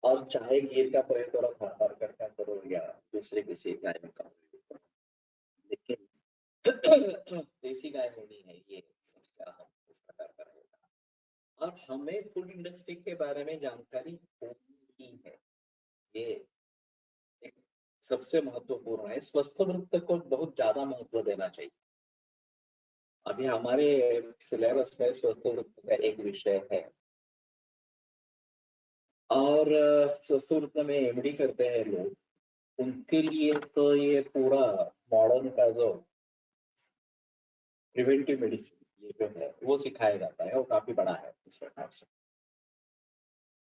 और चाहे गिर का प्रयोग करो, खातर का करो या दूसरे किसी गाय में का, लेकिन देसी गाय होनी है, ये सबसे अहम इस प्रकार का रहेगा। और हमें फूड इंडस्ट्री के बारे में जानकारी होनी ही है, ये एक सबसे महत्वपूर्ण है। स्वस्थ वृत्त को बहुत ज्यादा महत्व देना चाहिए। अभी हमारे सिलेबस में स्वस्थ वृत्त का एक विषय है और स्वस्थ वृत्त में एमडी करते हैं लोग, उनके लिए तो ये पूरा मॉडर्न का जो प्रिवेंटिव मेडिसिन ये जो है वो सिखाया जाता है और काफी बड़ा है इस प्रकार से।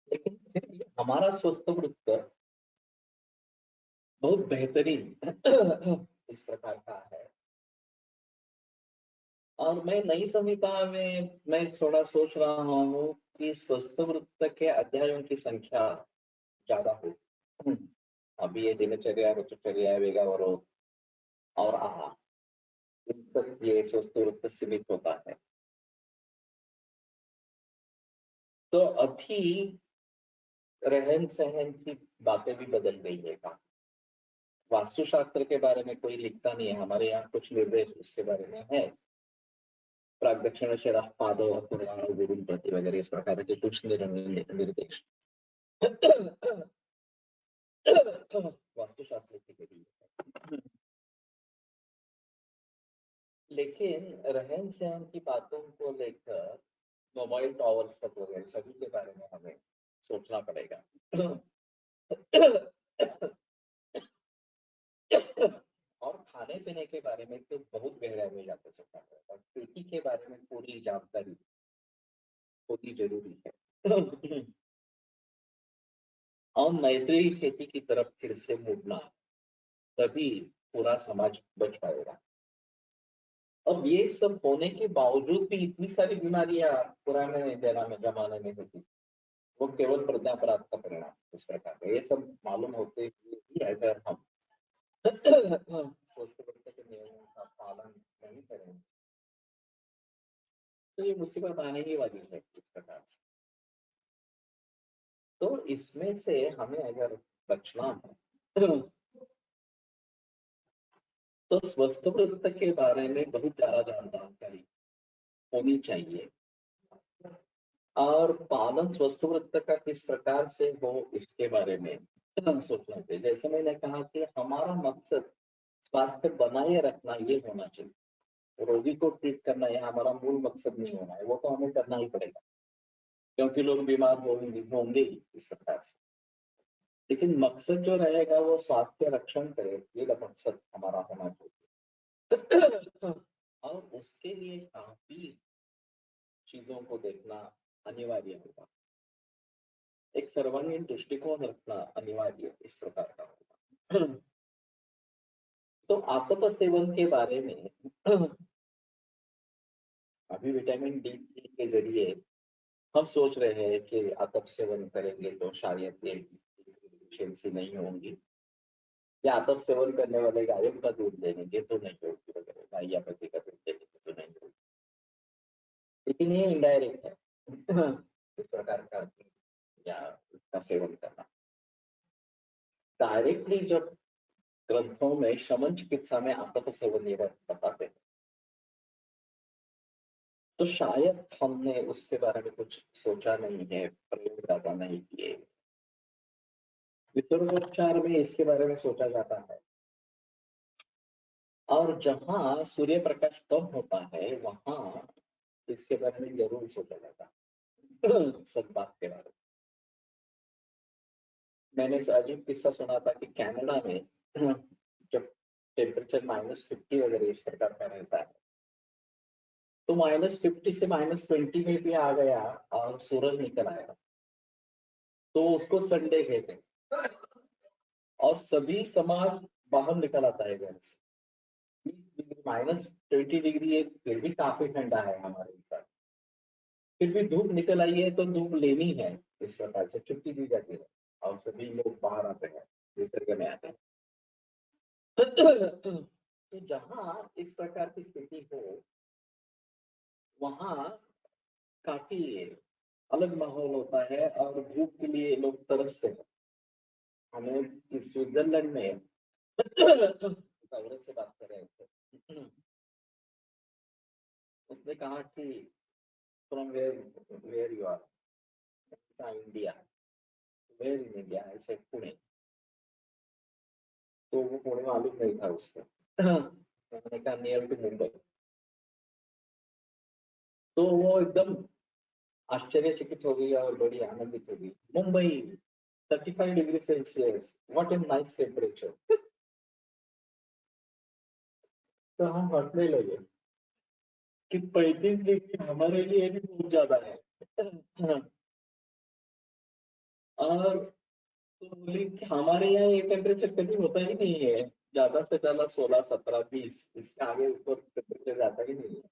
लेकिन फिर भी हमारा स्वस्थ वृत्त बहुत बेहतरीन इस प्रकार का है। और मैं नई संहिता में मैं थोड़ा सोच रहा हूँ कि स्वस्थ वृत्त के अध्यायों की संख्या ज्यादा हो। अभी ये दिनचर्या, ऋतुचर्या, वेगावरोध और आहार, इन तक ये स्वस्थ वृत्त सीमित होता है। तो अभी रहन सहन की बातें भी बदल गई है का। वास्तुशास्त्र के बारे में कोई लिखता नहीं है, हमारे यहाँ कुछ निर्देश उसके बारे में है। प्रागदक्षिण शिरः पादो पूर्वाणो गुरुं प्रति वगैरह इस प्रकार के कुछ निर्देश वास्तुशास्त्र की गई है। लेकिन रहन सहन की बातों को लेकर मोबाइल टावर्स तक वगैरह सभी के बारे में हमें सोचना पड़ेगा। और खाने पीने के बारे में तो बहुत गहराई में जाकर सोचना पड़ेगा। खेती के बारे में पूरी जानकारी होती जरूरी है। और नैसर्गिक खेती की तरफ फिर से मुड़ना, तभी पूरा समाज बच पाएगा। और ये सब होने के बावजूद भी इतनी सारी बीमारियां पुराने जमाने में होती, वो केवल प्रज्ञा प्राप्त का परिणाम इस प्रकार का। ये सब मालूम होते हुए भी अगर हम स्वस्थ वृत्त के नियमों का पालन नहीं करेंगे तो ये मुसीबत आने ही वाली है इस प्रकार से। तो इसमें से हमें अगर बचना है तो स्वस्थ वृत्त के बारे में बहुत ज्यादा जानकारी होनी चाहिए। और पालन स्वस्थ वृत्त का किस प्रकार से हो इसके बारे में सोचना चाहिए। जैसे मैंने कहा कि हमारा मकसद स्वास्थ्य बनाए रखना ये होना चाहिए। रोगी को ठीक करना यह हमारा मूल मकसद नहीं होना है, वो तो हमें करना ही पड़ेगा क्योंकि लोग बीमार होंगे ही इस प्रकार से। लेकिन मकसद जो रहेगा वो स्वास्थ्य रक्षण करे, ये मकसद हमारा होना चाहिए। और उसके लिए काफी चीजों को देखना अनिवार्य होगा। एक सर्वांगीण दृष्टिकोण रखना अनिवार्य इस प्रकार का होगा। तो आतप सेवन के बारे में अभी विटामिन डी के जरिए हम सोच रहे हैं कि आतप सेवन करेंगे तो शायद ये डिफिशियंसी नहीं होंगी, या आतप सेवन करने वाले गायों का दूध लेंगे तो नहीं होगी वगैरह, गाय या पति का दूध लेंगे तो नहीं होगी। लेकिन ये इनडायरेक्ट है इस प्रकार का या इसका सेवन करना। डायरेक्टली जब ग्रंथों में शमन चिकित्सा में आतप सेवन ये बताते हैं तो शायद हमने उसके बारे में कुछ सोचा नहीं है, प्रयोग ज्यादा नहीं किए। विसर्गोपचार में इसके बारे में सोचा जाता है। और जहाँ सूर्य प्रकाश कम होता है वहां इसके बारे में जरूर सोचा जाता है। सब बात के बारे में मैंने इस अजीब किस्सा सुना था कि कनाडा में जब टेम्परेचर -50 वगैरह इस प्रकार का रहता है तो -50 से -20 में भी आ गया और सूरज निकल आया तो उसको संडे कहते हैं। और सभी समाज बाहर निकल आता है घर से। 20 डिग्री, -20 डिग्री है, फिर भी काफी ठंडा है हमारे हिसाब से। फिर भी धूप निकल आई है तो धूप लेनी है, इस प्रकार से छुट्टी दी जाती है और सभी लोग बाहर आते हैं, निसर्ग में आते हैं। तो जहाँ इस प्रकार की स्थिति हो वहाँ काफी अलग माहौल होता है और धूप के लिए लोग तरसते हैं। हमें स्विट्जरलैंड में औरत से बात कर रहे थे, उसने कहा कि from where you are, India, where in India, ऐसे पुणे। तो वो पुणे मालूम नहीं था उसको। मैंने कहा नियर टू मुंबई। तो वो एकदम आश्चर्यचकित हो गई और बड़ी आनंदित हो गई। Mumbai 35 degree Celsius, what a nice temperature. तो हम हंसने लगे कि 35 डिग्री हमारे लिए भी बहुत ज्यादा है। और तो बोले कि हमारे यहाँ ये टेम्परेचर कभी होता ही नहीं है, ज्यादा से ज्यादा 16, 17, 20, इसके आगे ऊपर टेम्परेचर जाता ही नहीं है,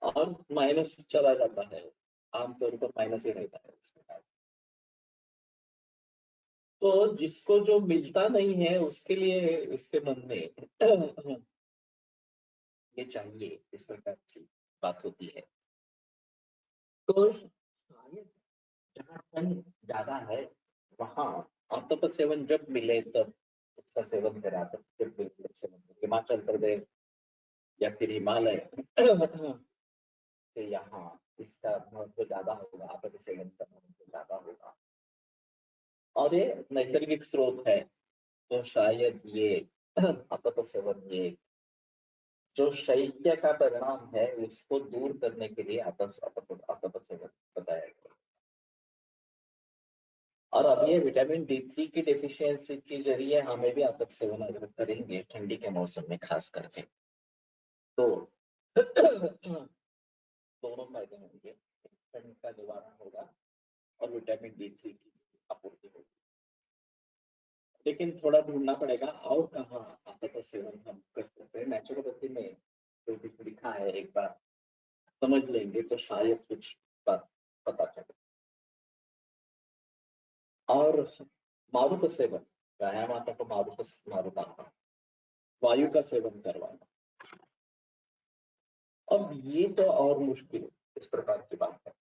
और माइनस चला जाता है, आमतौर पर माइनस ही रहता है इसमें। तो जिसको जो मिलता नहीं है उसके लिए उसके मन में ये चाहिए, इस प्रकार की बात होती है। तो शायद जहाँ ठंड ज्यादा है वहाँ ऑक्टोपस सेवन जब मिले तब उसका सेवन करा, तब जब बिल्कुल सेवन करें। हिमाचल प्रदेश या फिर हिमालय के यहाँ इसका महत्व ज्यादा होगा, ऑक्टोपस सेवन का महत्व ज्यादा होगा, और ये नैसर्गिक स्रोत है। तो शायद ये ऑक्टोपस सेवन ये जो शैत्य का परिणाम है उसको दूर करने के लिए ऑक्टोपस सेवन बताया गया। और अब ये विटामिन D3 की डेफिशिएंसी के जरिए हमें भी ऑक्टोपस सेवन अगर करेंगे ठंडी के मौसम में खास करके, तो दोनों फायदे होंगे, ठंड का निवारण होगा और विटामिन D3 की आपूर्ति होगी। लेकिन थोड़ा ढूंढना पड़ेगा और कहाँ ऑक्टोपस सेवन हम कर सकते हैं। नेचुरोपैथी में जो भी लिखा है एक बार समझ लेंगे तो शायद कुछ बात पता चले। और मारुत सेवन, व्यायाम आता तो मारुत आता, वायु का सेवन करवाना, अब ये तो और मुश्किल इस प्रकार की बात है।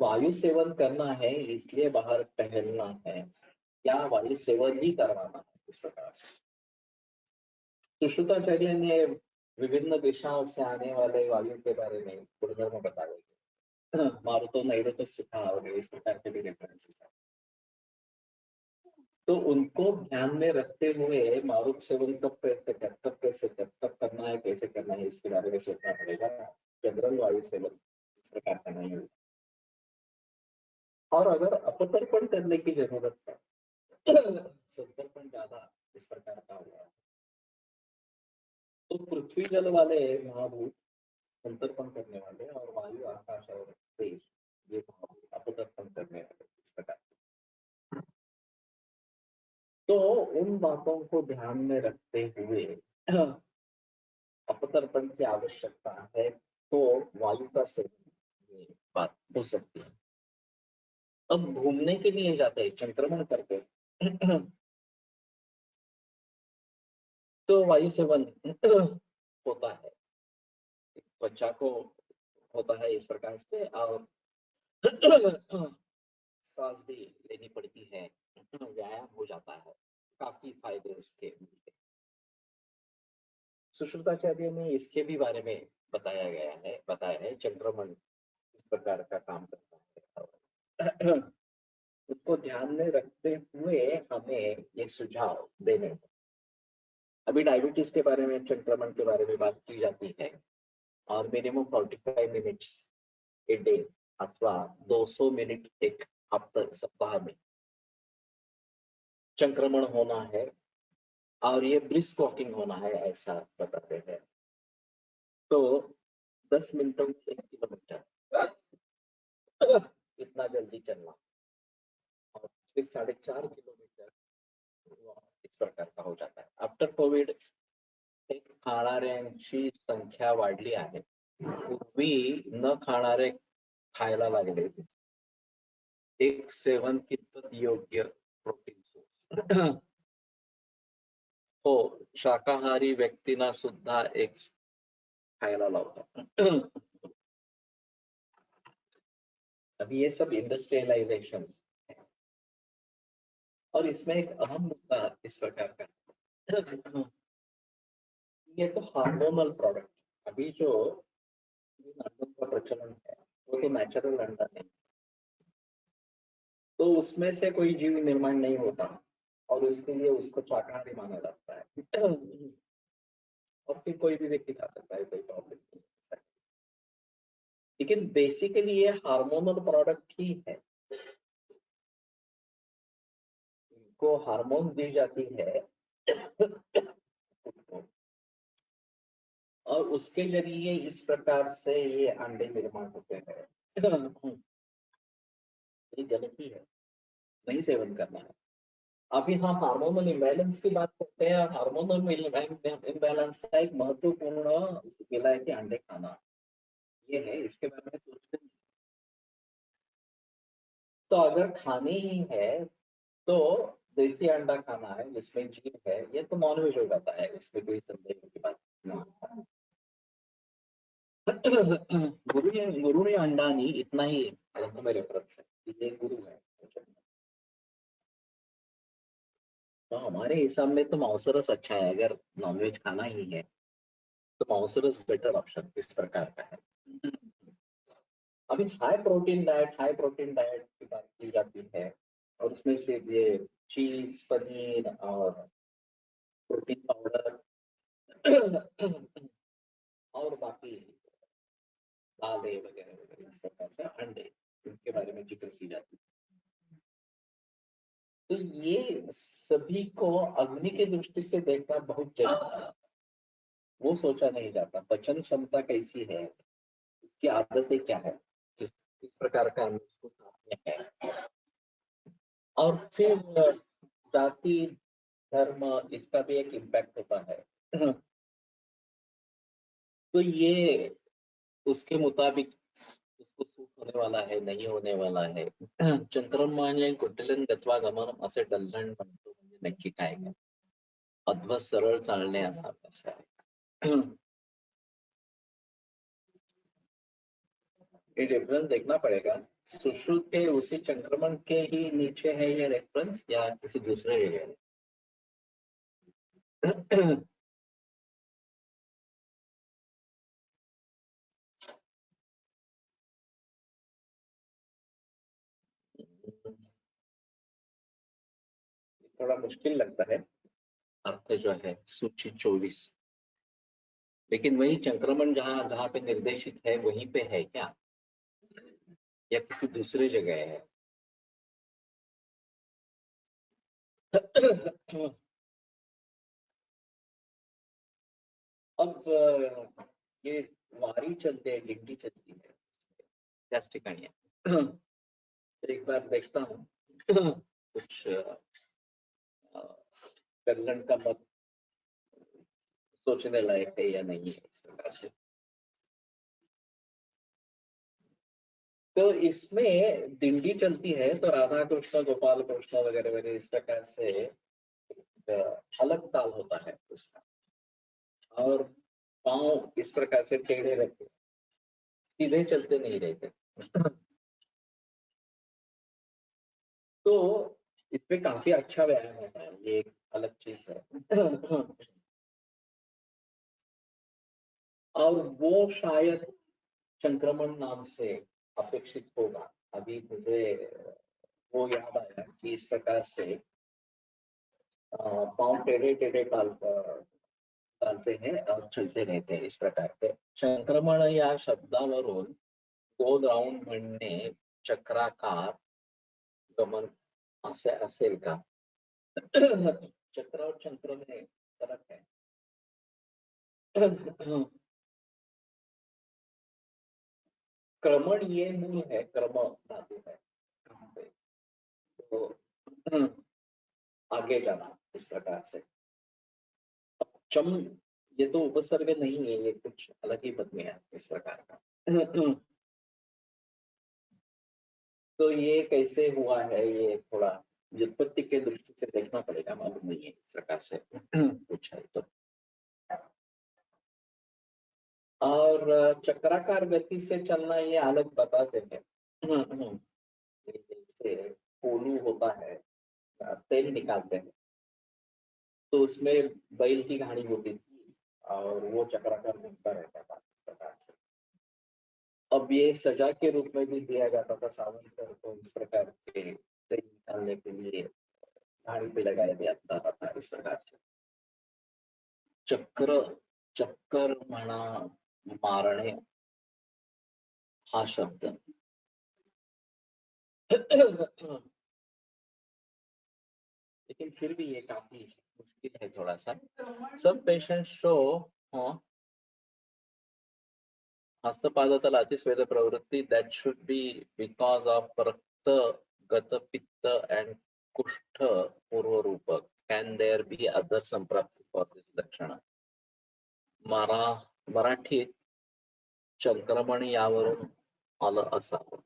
वायु सेवन करना है इसलिए बाहर टहलना है, या वायु सेवन ही करवाना है, इस प्रकार से सुश्रुताचार्य ने विभिन्न दिशाओं से आने वाले वायु के बारे में गुणधर्म बताए। मारुतो नैरुतो सुखा और इस प्रकार के भी रेफरेंसेस हैं। तो उनको ध्यान में रखते हुए मारुत सेवन कब करना है, कैसे करना है, इसके बारे में सोचना पड़ेगा। जनरल वायु सेवन इस प्रकार का नहीं होगा। और अगर अपतर्पण करने की जरूरत है, संतर्पण ज्यादा इस प्रकार का हुआ, तो पृथ्वी जल वाले महाभूत संतर्पण करने वाले और वायु आकाश और तेज ये महाभूत अपतर्पण करने वाले इस प्रकार। तो उन बातों को ध्यान में रखते हुए अपतर्पण की आवश्यकता है, तो वायु का सेवन ये बात हो सकती है। अब घूमने के लिए जाते हैं संक्रमण करके तो वायु सेवन होता है, बच्चा को होता है इस प्रकार से, और सांस भी लेनी पड़ती है, व्यायाम हो जाता है, काफी फायदे उसके मिलते हैं। सुश्रुताचार्य ने इसके भी बारे में बताया है संक्रमण इस प्रकार का काम करता है। उसको ध्यान में रखते हुए हमें ये सुझाव देने हैं। अभी डायबिटीज के बारे में, संक्रमण के बारे में बात की जाती है, और मिनिमम 45 मिनट्स ए डे अथवा 200 मिनट एक हफ्ता सप्ताह में संक्रमण होना है, और ये ब्रिस्क वॉकिंग होना है ऐसा बताते हैं। तो 10 मिनटों में 1 किलोमीटर इतना जल्दी चलना, और फिर 4.5 किलोमीटर इस प्रकार का हो जाता है। आफ्टर कोविड एक खाणाऱ्यांची संख्या वाढली आहे, पूर्वी न खाणारे खायला लागले, एक सेवन कितपत योग्य प्रोटीन सोर्स हो, शाकाहारी व्यक्तींना सुद्धा एक खायला लावतात। अभी ये सब इंडस्ट्रियलाइजेशन है, और इसमें एक अहम मुद्दा इस प्रकार का ये तो हार्मोनल प्रोडक्ट, अभी जो अंडों का प्रचलन है वो तो नेचुरल अंडा नहीं, तो उसमें से कोई जीव निर्माण नहीं होता, और उसके लिए उसको शाकाहारी माना जाता है। और फिर कोई भी व्यक्ति खा सकता है, कोई प्रॉब्लम नहीं है। लेकिन बेसिकली ये हार्मोनल प्रोडक्ट ही है, इनको हार्मोन दी जाती है और उसके जरिए इस प्रकार से ये अंडे निर्माण होते हैं। ये गलत ही है, नहीं सेवन करना है। अभी हम हार्मोनल इम्बैलेंस की बात करते हैं। हार्मोनल इम्बैलेंस का एक महत्वपूर्ण विला है कि अंडे खाना, ये है, इसके बारे में सोचते नहीं। तो अगर खाने ही है तो देसी अंडा खाना है जिसमें जीन है, ये तो नॉनवेज हो जाता है, इसमें कोई संदेह की बात नहीं। गुरु ने अंडा नहीं, इतना ही मेरे रेफरेंस है, ये गुरु है। तो हमारे हिसाब में तो मांसाहारी अच्छा है, अगर नॉनवेज खाना ही है तो मांसाहारी बेटर ऑप्शन इस प्रकार का है। अभी हाई प्रोटीन डाइट की बात की जाती है और उसमें से ये चीज, पनीर और प्रोटीन पाउडर और बाकी दालें वगैरह वगैरह इस प्रकार से अंडे, इनके बारे में जिक्र की जाती है। तो ये सभी को अग्नि की दृष्टि से देखना बहुत जरूरी है। वो सोचा नहीं जाता पचन क्षमता कैसी है, उसकी आदतें क्या है, किस प्रकार का अन्न उसको साथ में है, और फिर जाति, धर्म, इसका भी एक इम्पैक्ट होता है। तो ये उसके मुताबिक उसको सूट होने वाला है, नहीं होने वाला है. चंद्रमान कुटिलन गत्वा गमनम असे डल्हण म्हणतो म्हणजे नक्की काय काय अध्वत सरळ चालणे असा अभ्यास आहे. ये रेफरेंस देखना पड़ेगा, सुश्रुत के उसी संक्रमण के ही नीचे है ये रेफरेंस या किसी दूसरे जगह है. थोड़ा मुश्किल लगता है अर्थ जो है सूची 24, लेकिन वही संक्रमण जहाँ जहाँ पे निर्देशित है वहीं पे है क्या या किसी दूसरे जगह है. अब ये वारी चलते हैं, डिग्री चलती है, त्याच ठिकाणी आहे. एक बार देखता हूँ कुछ कल्याण का मत सोचने लायक है या नहीं है इस प्रकार से. तो इसमें दिंडी चलती है तो राधा कृष्ण, गोपाल कृष्ण वगैरह वगैरह इस प्रकार से अलग ताल होता है उसका, और पाँव इस प्रकार से टेढ़े रहते, सीधे चलते नहीं रहते. तो इसमें काफी अच्छा व्यायाम होता है, ये एक अलग चीज है. और वो शायद संक्रमण नाम से अपेक्षित होगा. अभी मुझे वो याद आया कि इस प्रकार से पाँव टेढ़े टेढ़े डालते हैं और चलते रहते हैं इस प्रकार के. संक्रमण या शब्दावरून गोल राउंड म्हणणे चक्राकार गमन असे असेल का. चक्र और चंक्र में फर्क है. क्रमण ये मूल है, क्रम धातु है कहाँ पे, तो आगे जाना इस प्रकार से. चम ये तो उपसर्ग नहीं है, ये कुछ अलग ही पद में है इस प्रकार का. तो ये कैसे हुआ है, ये थोड़ा व्युत्पत्ति के दृष्टि से देखना पड़ेगा, मालूम नहीं है इस प्रकार से कुछ है तो. और चक्राकार गति से चलना ये अलग बताते हैं. जैसे कोलू होता है, तेल निकालते हैं, तो उसमें बैल की घानी होती थी और वो चक्राकार घूमता रहता था इस प्रकार से. अब ये सजा के रूप में भी दिया जाता था सावंतर को, इस प्रकार के तेल निकालने के लिए घानी पे लगाया जाता था इस प्रकार से. चक्र चक्कर म्हणा, मारणे हा शब्द लेकिन फिर भी ये काफी मुश्किल है थोड़ा सा. Some patients show हस्तपादतल अतिस्वेद प्रवृत्ति that should be because of रक्त गत पित्त and कुष्ठ पूर्व रूपक. Can there be other संप्राप्ती for this लक्षण? मराठीत संक्रमण यावरून आलं असावं.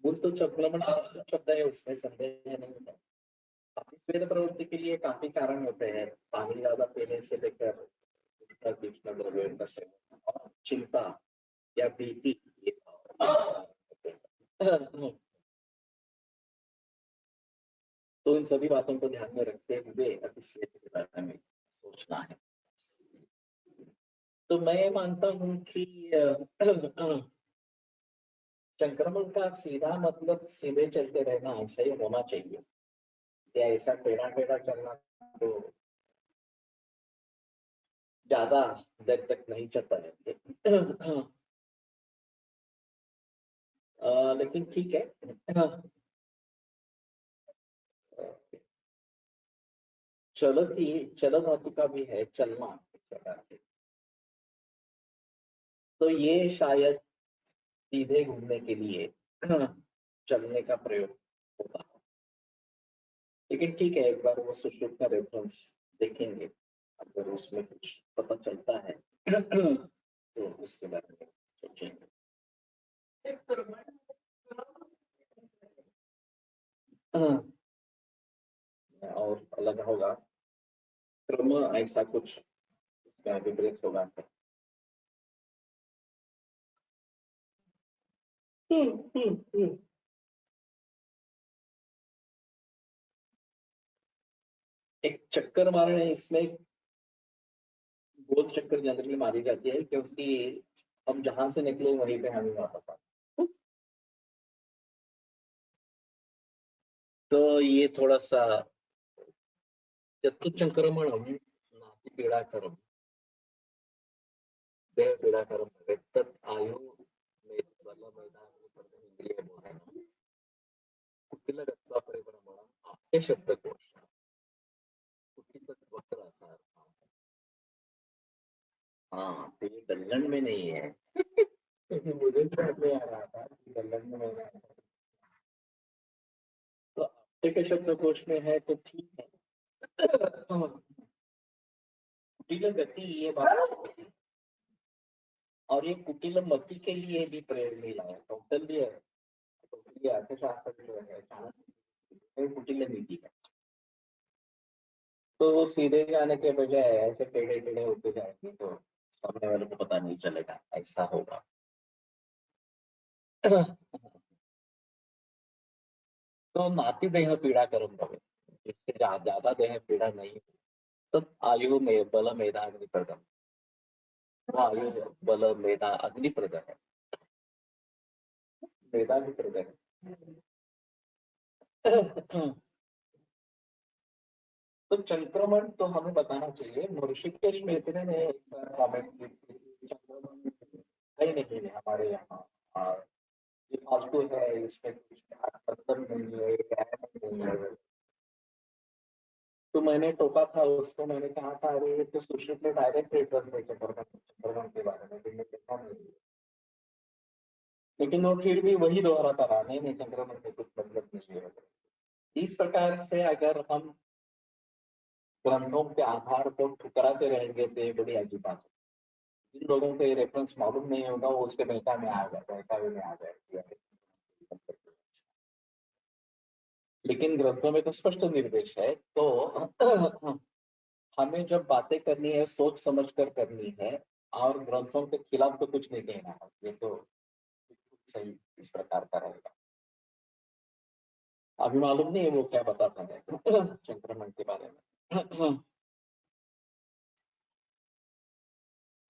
मूल तो संक्रमण शब्द है, उसमें संदेह नहीं है. अतिस्वेद प्रवृत्ति के लिए काफी कारण होते हैं. पानी ज्यादा पीने से लेकर तीक्ष्ण द्रव्यों का सेवन और चिंता या भीति, तो इन सभी बातों को ध्यान में रखते हुए अतिस्वेद के बारे में सोचना है. तो मैं मानता हूँ कि संक्रमण का सीधा मतलब सीधे चलते रहना ऐसा ही होना चाहिए. या ऐसा टेढ़ा टेढ़ा चलना तो ज्यादा देर तक नहीं चलता है. लेकिन ठीक है. चलो धातु का भी है चलना इस प्रकार से. तो ये शायद सीधे घूमने के लिए चलने का प्रयोग होगा. लेकिन ठीक है, एक बार वो सुश्रुत का रेफरेंस देखेंगे. अगर उसमें कुछ पता चलता है तो उसके बारे में सोचेंगे. और अलग होगा क्रम, ऐसा कुछ उसका विपरीत होगा. एक चक्कर मारने, इसमें गोल चक्कर जनरली मारी जाती है क्योंकि हम जहां से निकले वहीं पे हमें वापस आते. तो ये थोड़ा सा चतुर्चंक्रमणम नाति पीड़ाकरम देह पीड़ाकरम तत् आयु में बल मैदान इंद्रिय बोधन कुटिल गत्वा परिभ्रमणम आपके शब्दकोश कुटिल वक्र आकार. हाँ, तो ये दल्लन में नहीं है. मुझे समझ में आ रहा था कि दल्लन में नहीं है. तो आपके के शब्दकोश में है तो ठीक है. कुटिल गति ये बात, और ये कुटिल मति के लिए भी प्रयोग मिला है. टोटली अर्थशास्त्र जो है कुटिल नीति है. तो वो सीधे जाने के बजाय ऐसे टेढ़े टेढ़े होते जाएंगे तो सामने वाले को पता नहीं चलेगा. ऐसा होगा. तो नाति देह पीड़ा कर्म भवे, इससे ज्यादा देह पीड़ा नहीं. तो आयु में बल मेधा अग्नि प्रदम, वो आयु बल मेधा अग्नि प्रदम है. मेधा भी प्रदम है. तो संक्रमण तो हमें बताना चाहिए. ऋषिकेश मित्र ने एक कमेंट की थी, संक्रमण कहीं नहीं है हमारे यहाँ. ये फालतू है, इसमें कुछ मतलब नहीं है, नहीं है. तो मैंने टोका था उसको. मैंने कहा था अरे ये तो सुश्रुत ने डायरेक्ट रेफरेंस है संक्रमण के बारे में, तुमने देखा नहीं. लेकिन वो फिर भी वही दोहराता रहा, नहीं संक्रमण से कुछ मतलब नहीं है. इस प्रकार से अगर हम ग्रंथों के आधार को ठुकराते रहेंगे तो ये बड़ी अजीब बात है. जिन लोगों को ये रेफरेंस मालूम नहीं होगा वो उसके बहका में आ जाता है, बहकावे में आ जाएगी. लेकिन ग्रंथों में तो स्पष्ट निर्देश है. तो हमें जब बातें करनी है सोच समझ कर करनी है, और ग्रंथों के खिलाफ तो कुछ नहीं कहना है. ये तो सही इस प्रकार का रहेगा. अभी मालूम नहीं है वो क्या बताता है संक्रमण के बारे में.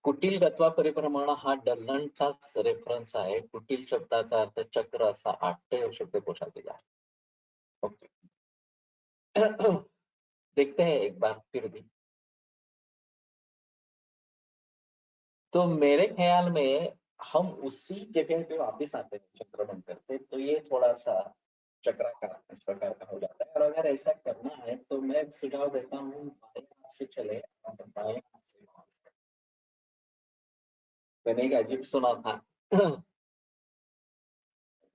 कुटिल गत्वा परिभ्रमण हा डल्लनचाच रेफरन्स आहे. कुटिल शब्दाचा अर्थ चक्र असा आठ्य शब्दकोशात दिला आहे. ओके. देखते हैं एक बार फिर भी तो मेरे ख्याल में हम उसी जगह पे वापस आते हैं चक्रमण करते, तो ये थोड़ा सा चक्राकार इस प्रकार का हो जाता है। और अगर ऐसा करना है तो मैं सुझाव देता हूँ बाएं हाथ से चले और दाएं हाथ से वापस करें। मैंने एक अजीब सुना था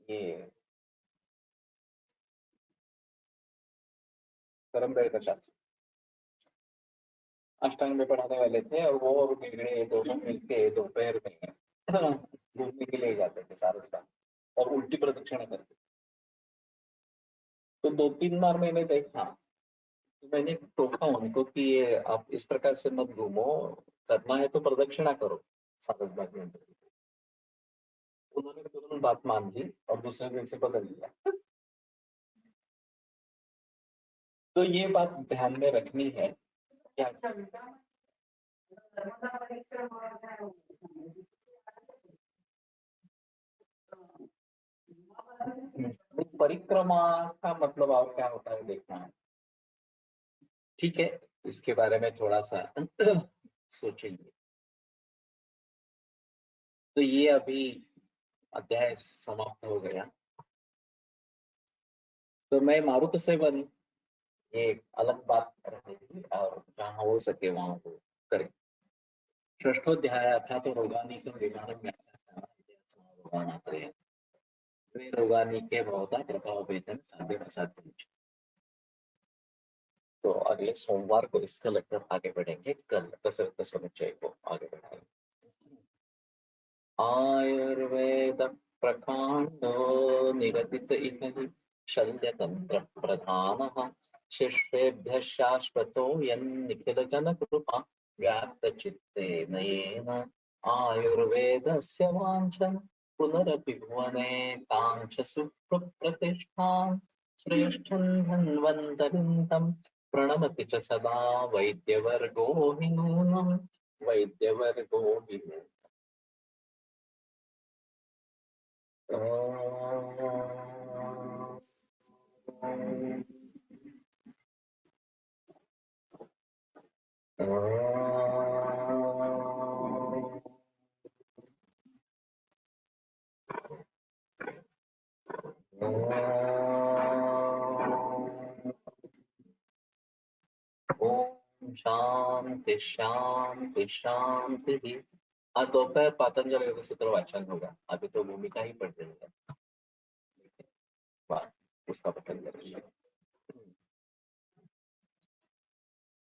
ये धर्मवीर का शास्त्री अष्टांग में पढ़ाने वाले थे, और वो और बिगड़े दोनों मिलके दोपहर में घूमने के लिए जाते थे सारस्वत और उल्टी प्रदक्षिणा करते। तो 2-3 बार मैंने देखा, तो मैंने टोका उनको कि ये आप इस प्रकार से मत घूमो, करना है तो प्रदक्षिणा करो सारस्वत में। उन्होंने तुरंत बात मान ली और दूसरे दिन से बदल दिया। तो ये बात ध्यान में रखनी है क्या। परिक्रमा का मतलब और क्या होता है देखना है। ठीक है, इसके बारे में थोड़ा सा सोचेंगे। तो ये अभी अध्याय समाप्त हो गया। तो मैं मारुत सेवन ये एक अलग बात रहेगी, और जहाँ हो सके वहां को करें। षष्ठोध्याय अर्थात रोगानीकं विमानं रोगानात्रयम् वे रोगानीके भवता प्रभावभेदं साध्यम् असाध्यम्। तो अगले सोमवार को इसका लेकर आगे बढ़ेंगे। कल दशरथ समुच्चय को आगे बढ़ाएंगे। आयुर्वेद प्रकांडो निगदित इह हि शल्यतंत्र प्रधानः शिष्येभ्यः शाश्वतो यन्निखिल जनकृपा व्याप्तचित्तेन येन आयुर्वेदस्य वाञ्छन् पुनरपि भुवने काञ्च सुप्रतिष्ठां श्रेष्ठं धन्वन्तरिं तं प्रणमति च सदा वैद्यवर्गो हि नूनं वैद्यवर्गो हि नूनम्। ओम शांति शांति शांति। आज दोपहर पातंजल योग सूत्र वाचन होगा। अभी तो भूमिका ही पढ़ रही है, उसका पठन करेंगे।